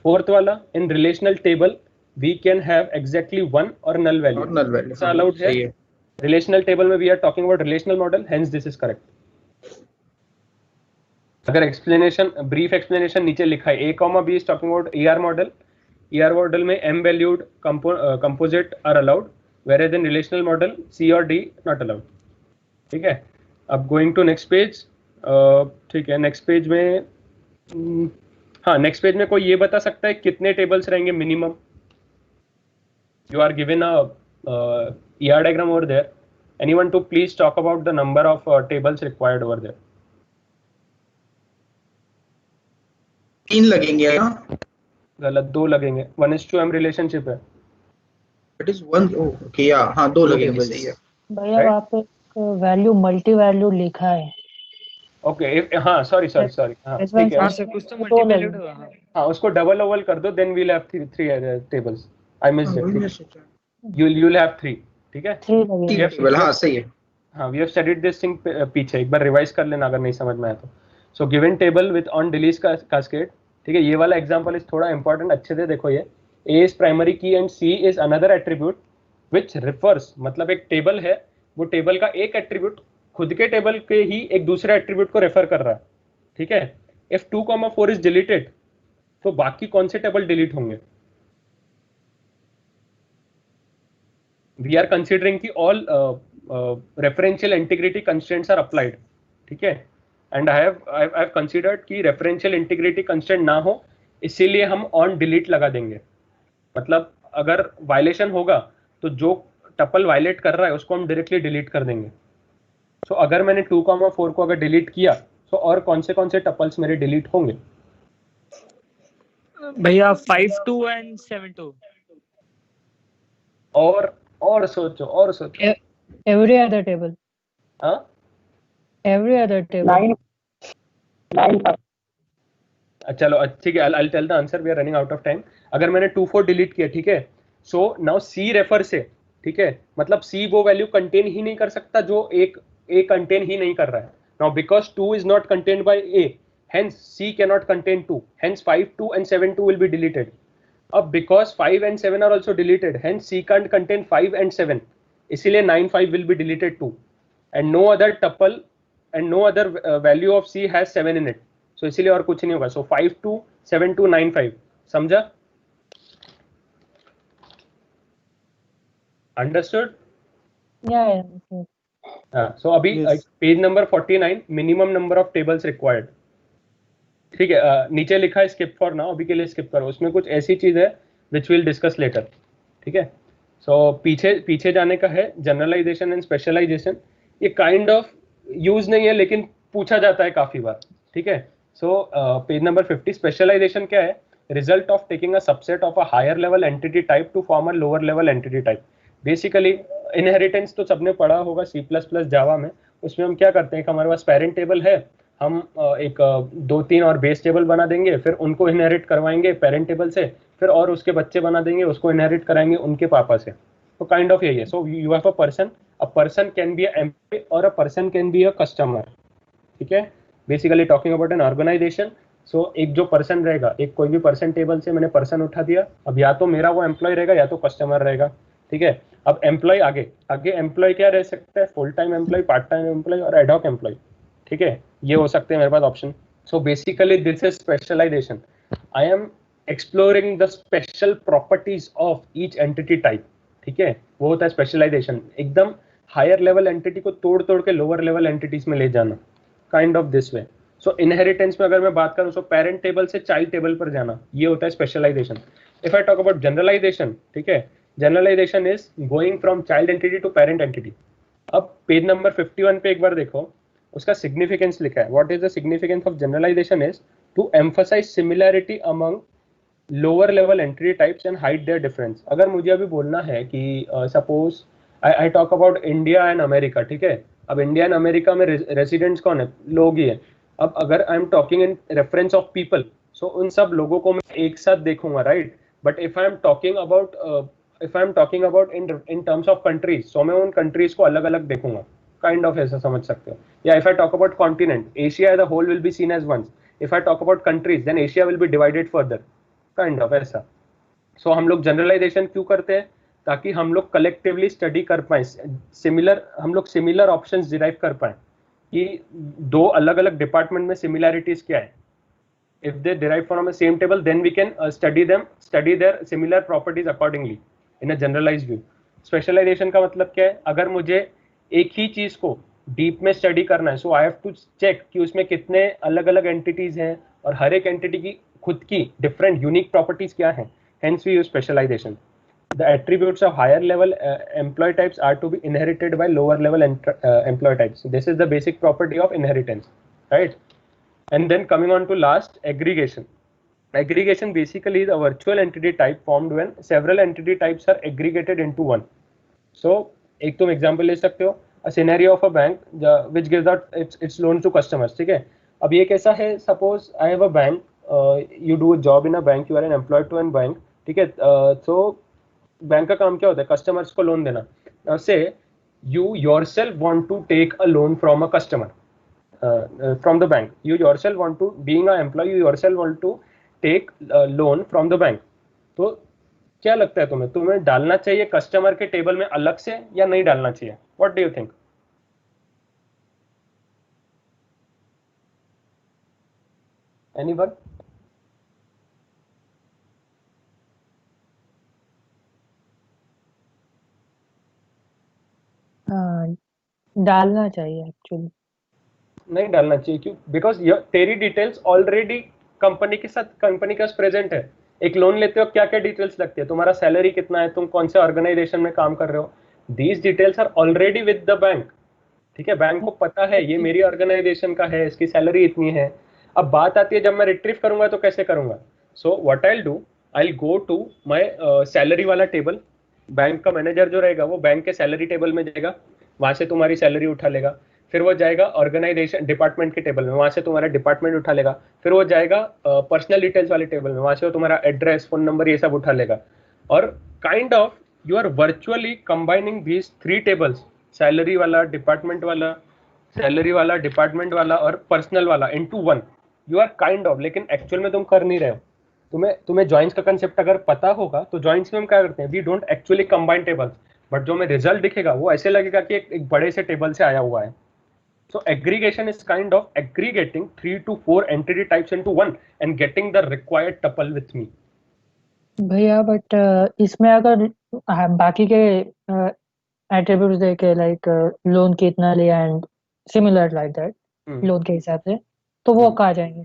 Fourth wala, in relational table, we can have exactly one or null value. और null value, ऐसा allowed सही है. है. Relational table में we are talking about relational model, hence this is correct. अगर explanation, brief explanation नीचे लिखा है, A, B is talking about ER model. ER model में M valued composite are allowed, whereas in relational model C or D not allowed. ठीक है. अब going to next page. ठीक है, next page में हाँ, next page में कोई ये बता सकता है कितने tables रहेंगे minimum? You are given a ER diagram over there. Anyone to please talk about the number of tables required over there? 3 लगेंगे ना? गलत, 2 लगेंगे. 1:2 M relationship है. It is 1. Okay, yeah, हाँ 2 लगेंगे, सही है. भैया वहाँ पे वैल्यू मल्टी वैल्यू लिखा है. ओके, हाँ सॉरी हाँ ठीक है. हाँ सर, कुछ तो मल्टी वैल्यूड हुआ. हाँ, उसको डबल ओवल कर दो, then we'll have 3 tables. I missed it. you'll have 3. ठीक है. 3 लगेंगे. टेबल, हाँ सही है. हाँ, we have studied this thing पीछे, एक बार रिवाइज कर लेना अगर नहीं समझ में आया तो. So given table with on delete cascade. ठीक है, ये वाला एग्जांपल इस थोड़ा इंपॉर्टेंट, अच्छे से देखो. ये A is primary key and C is another attribute which refers, मतलब एक टेबल है, वो टेबल का एक एट्रीब्यूट खुद के टेबल के ही एक दूसरे एट्रीब्यूट को रेफर कर रहा है. ठीक है. If 2, 4 is deleted, तो बाकी कौन से टेबल डिलीट होंगे? We are considering कि all referential integrity constraints are applied. ठीक है. And I have considered कि referential integrity constraint ना हो, इसीलिए हम on delete लगा देंगे. मतलब अगर वायलेशन होगा तो जो टपल वायलेट कर रहा है उसको हम डायरेक्टली डिलीट कर देंगे. सो अगर मैंने 2, 4 को अगर डिलीट किया तो और कौन से टपल्स मेरे डिलीट होंगे? भैया 5, 2 and 7, 2. और सोचो. Every other table. हाँ? Every other table. 9. चलो ठीक है, I'll tell the answer. We are running out of time. अगर मैंने 2, 4 डिलीट किया, ठीक है, सो नाउ C रेफर से, ठीक है, मतलब C वो वैल्यू कंटेन ही नहीं कर सकता जो एक A कंटेन ही नहीं कर रहा है. Now because 2 is not contained by A, hence C cannot contain 2, hence 5, 2 and 7, 2 will be deleted. अब because 5 and 7 are also deleted, hence C can't contain 5 and 7, इसीलिए 9, 5 will be deleted too, and no other tuple and no other value of C has 7 in it. So इसीलिए और कुछ नहीं होगा. So 5, 2, 7, 2, 9, 5. समझा? Understood? Yeah. So अभी page number 49, minimum number of tables required. ठीक है, नीचे लिखा है स्किप फॉर नाउ, अभी के लिए स्किप करो. उसमें कुछ ऐसी चीज है विच विल डिस्कस लेटर. ठीक है. सो पीछे जाने का है. जनरलाइजेशन एंड स्पेशलाइजेशन, ये काइंड ऑफ यूज नहीं है लेकिन पूछा जाता है काफी बार. ठीक है. सो पेज नंबर 50, स्पेशलाइजेशन क्या है? Result of taking a subset of a higher level entity type to form a lower level entity type. Basically inheritance तो सबने पढ़ा होगा C++ जावा में. उसमें हम क्या करते हैं कि हमारे पास पेरेंट टेबल है, हम एक 2-3 और बेस टेबल बना देंगे, फिर उनको इनहेरिट करवाएंगे पेरेंट टेबल से, फिर और उसके बच्चे बना देंगे, उसको इनहेरिट कराएंगे उनके पापा से. तो काइंड ऑफ यही है. So you have a person can be a employee और a person can be a customer. ठीक है. Basically talking about an organisation. So एक जो पर्सन रहेगा, एक कोई भी पर्सन टेबल से मैंने पर्सन उठा दिया, अब या तो मेरा वो एम्प्लॉय रहेगा या तो कस्टमर रहेगा. ठीक है. अब एम्प्लॉय आगे एम्प्लॉय क्या रह सकता है? Full time employee, part time employee और एडहॉक एम्प्लॉय. ठीक है, ये हो सकते हैं मेरे पास option. So basically this is specialisation. I am exploring the special properties of each entity type. ठीक है, वो होता है स्पेशलाइजेशन. एकदम हायर लेवल एंटिटी को तोड़ के लोअर लेवल एंटिटीज में ले जाना, kind of this way. So inheritance में अगर मैं बात करूं, सो पेरेंट टेबल से चाइल्ड टेबल पर जाना, ये होता है specialization. If I talk about generalization, ठीक है, generalization is going from child entity to parent entity. अब पेज नंबर 51 पे एक बार देखो, उसका सिग्निफिकेंस लिखा है. What is the significance of generalization is to emphasize similarity among lower level entity types and hide their difference. अगर मुझे अभी बोलना है कि suppose I talk about India and America. ठीक है. अब इंडिया एंड अमेरिका में रेसिडेंट्स कौन है? लोग ही है. अब अगर I am talking in reference of people, so उन सब लोगों को मैं एक साथ देखूंगा, right. But if I am talking about in terms of countries, so मैं उन कंट्रीज को अलग अलग देखूंगा. काइंड ऑफ ऐसा समझ सकते हो. या if I talk about continent, Asia as a whole will be seen as one. If I talk about countries, then Asia will be divided further. Kind of ऐसा. सो हम लोग जनरलाइजेशन क्यों करते हैं? ताकि हम लोग कलेक्टिवली स्टडी कर पाए, हम लोग सिमिलर ऑप्शंस डिराइव कर पाए कि दो अलग अलग डिपार्टमेंट में सिमिलैरिटीज क्या है. If they derive from the same table, then we can study their similar properties accordingly in a generalized view. Specialization का मतलब क्या है? अगर मुझे एक ही चीज को डीप में स्टडी करना है, so I have to check कि उसमें कितने अलग अलग एंटिटीज हैं और हर एक एंटिटी की खुद की डिफरेंट यूनिक प्रॉपर्टीज क्या हैं. Hence we use specialization. The attributes of higher level employee types are to be inherited by lower level employee types. This is the basic property of inheritance, right? And then coming on to last, aggregation. Aggregation basically is a virtual entity type formed when several entity types are aggregated into one. So एक तुम example ले सकते हो, a scenario of a bank which gives out its loans to customers. ठीक है, अब ये कैसा है? Suppose I have a bank, you do a job in a bank, you are an employee to a bank. ठीक है, so bank का काम क्या होता है? कस्टमर्स को लोन देना. Now say you yourself want to take a loan from a customer. From the bank, you yourself want to, being an employee, you yourself want to take loan from the bank. तो क्या लगता है तुम्हें डालना चाहिए customer के table में अलग से या नहीं डालना चाहिए? What do you think? Anyone? डालना चाहिए एक्चुअली. नहीं डालना चाहिए. क्यों? बिकॉज तेरी डिटेल्स ऑलरेडी कंपनी के साथ, कंपनी के पास प्रेजेंट है. एक लोन लेते हो क्या क्या डिटेल्स लगती है? तुम्हारा सैलरी कितना है, तुम कौन से ऑर्गेनाइजेशन में काम कर रहे हो, these details are already with the bank. ठीक है, बैंक को पता है ये मेरी ऑर्गेनाइजेशन का है, इसकी सैलरी इतनी है. अब बात आती है जब मैं रिट्रीव करूंगा तो कैसे करूंगा? So what I will do, I will go to my salary वाला टेबल. बैंक का मैनेजर जो रहेगा वो बैंक के सैलरी टेबल में जाएगा, वहां से तुम्हारी सैलरी उठा लेगा. फिर वो जाएगा ऑर्गेनाइजेशन डिपार्टमेंट के टेबल में, वहां से तुम्हारा डिपार्टमेंट उठा लेगा. फिर वो जाएगा पर्सनल डिटेल्स वाले टेबल में, वहां से वो तुम्हारा एड्रेस, फोन नंबर, ये सब उठा लेगा. और kind of you are virtually combining these three tables, salary वाला, डिपार्टमेंट वाला, सैलरी वाला, डिपार्टमेंट वाला और पर्सनल वाला, into one. You are kind of, लेकिन एक्चुअल में तुम कर नहीं रहे हो. तुम्हें जॉइंट्स का कंसेप्ट अगर पता होगा तो जॉइंट्स में हम क्या करते हैं, we don't actually combine tables, but जो हमें रिजल्ट दिखेगा वो ऐसे लगेगा कि एक बड़े से टेबल से आया हुआ है. So aggregation is kind of aggregating 3 to 4 entity types into one and getting the required tuple with me. भैया बट इसमें अगर बाकी के एट्रीब्यूट्स देखे लाइक लोन कितना लिया and similar like that loan के हिसाब से, तो वो कहाँ जाएंगे?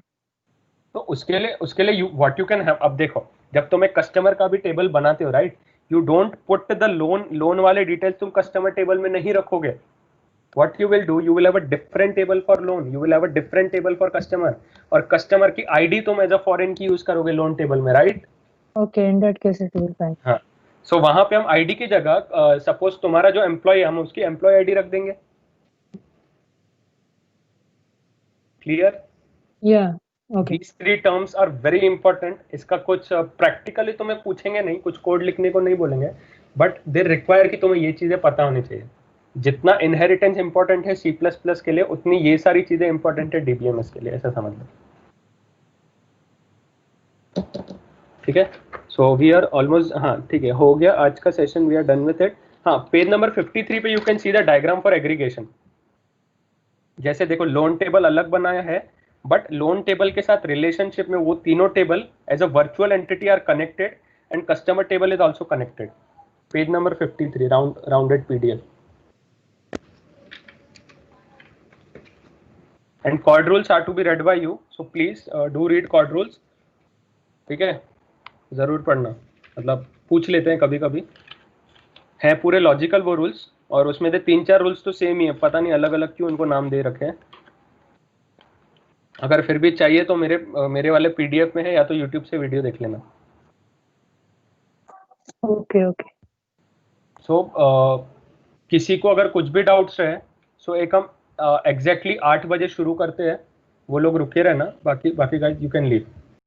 तो उसके लिए व्हाट यू कैन हैव, अब देखो जब तुम एक कस्टमर का भी टेबल बनाते हो, right, you don't put the loan वाले डिटेल्स तुम कस्टमर टेबल में नहीं रखोगे. What you will do, you will have a different table for loan, you will have a different table for customer, और कस्टमर की ID तुम as a foreign की use करोगे लोन टेबल में, right? Okay, in that case it will fine. हाँ, सो वहां पे हम आईडी की जगह सपोज तुम्हारा जो एम्प्लॉय है, हम उसकी एम्प्लॉय आईडी रख देंगे. क्लियर? या okay. These three terms are very important. इसका कुछ प्रैक्टिकली तुम्हें पूछेंगे नहीं, कुछ कोड लिखने को नहीं बोलेंगे, बट दे रिक्वायर कि तुम्हें ये चीजें पता होनी चाहिए. जितना इनहेरिटेंस इंपॉर्टेंट है C++ के लिए, उतनी ये सारी चीजें इंपॉर्टेंट है DBMS के लिए, ऐसा समझ लो. ठीक है, सो वी आर ऑलमोस्ट, हाँ ठीक है, हो गया आज का session, we are done with it. हाँ, पेज नंबर 53 पे you can see the diagram for aggregation. जैसे देखो लोन टेबल अलग बनाया है, बट लोन टेबल के साथ रिलेशनशिप में वो तीनों table as a virtual entity are connected and customer table is also connected. Page number 53, rounded PDF. And chord rules are to be read by you, so please do read chord rules. ठीक है, जरूर पढ़ना, मतलब पूछ लेते हैं कभी कभी, है पूरे लॉजिकल वो रूल्स, और उसमें से 3-4 रूल्स तो सेम ही है, पता नहीं अलग अलग क्यों इनको नाम दे रखे हैं. अगर फिर भी चाहिए तो मेरे वाले PDF में है, या तो YouTube से वीडियो देख लेना. Okay okay. सो किसी को अगर कुछ भी डाउट्स रहे, सो एक हम एग्जैक्टली 8 बजे शुरू करते हैं, वो लोग रुके रहना, बाकी गाइस यू कैन लीव.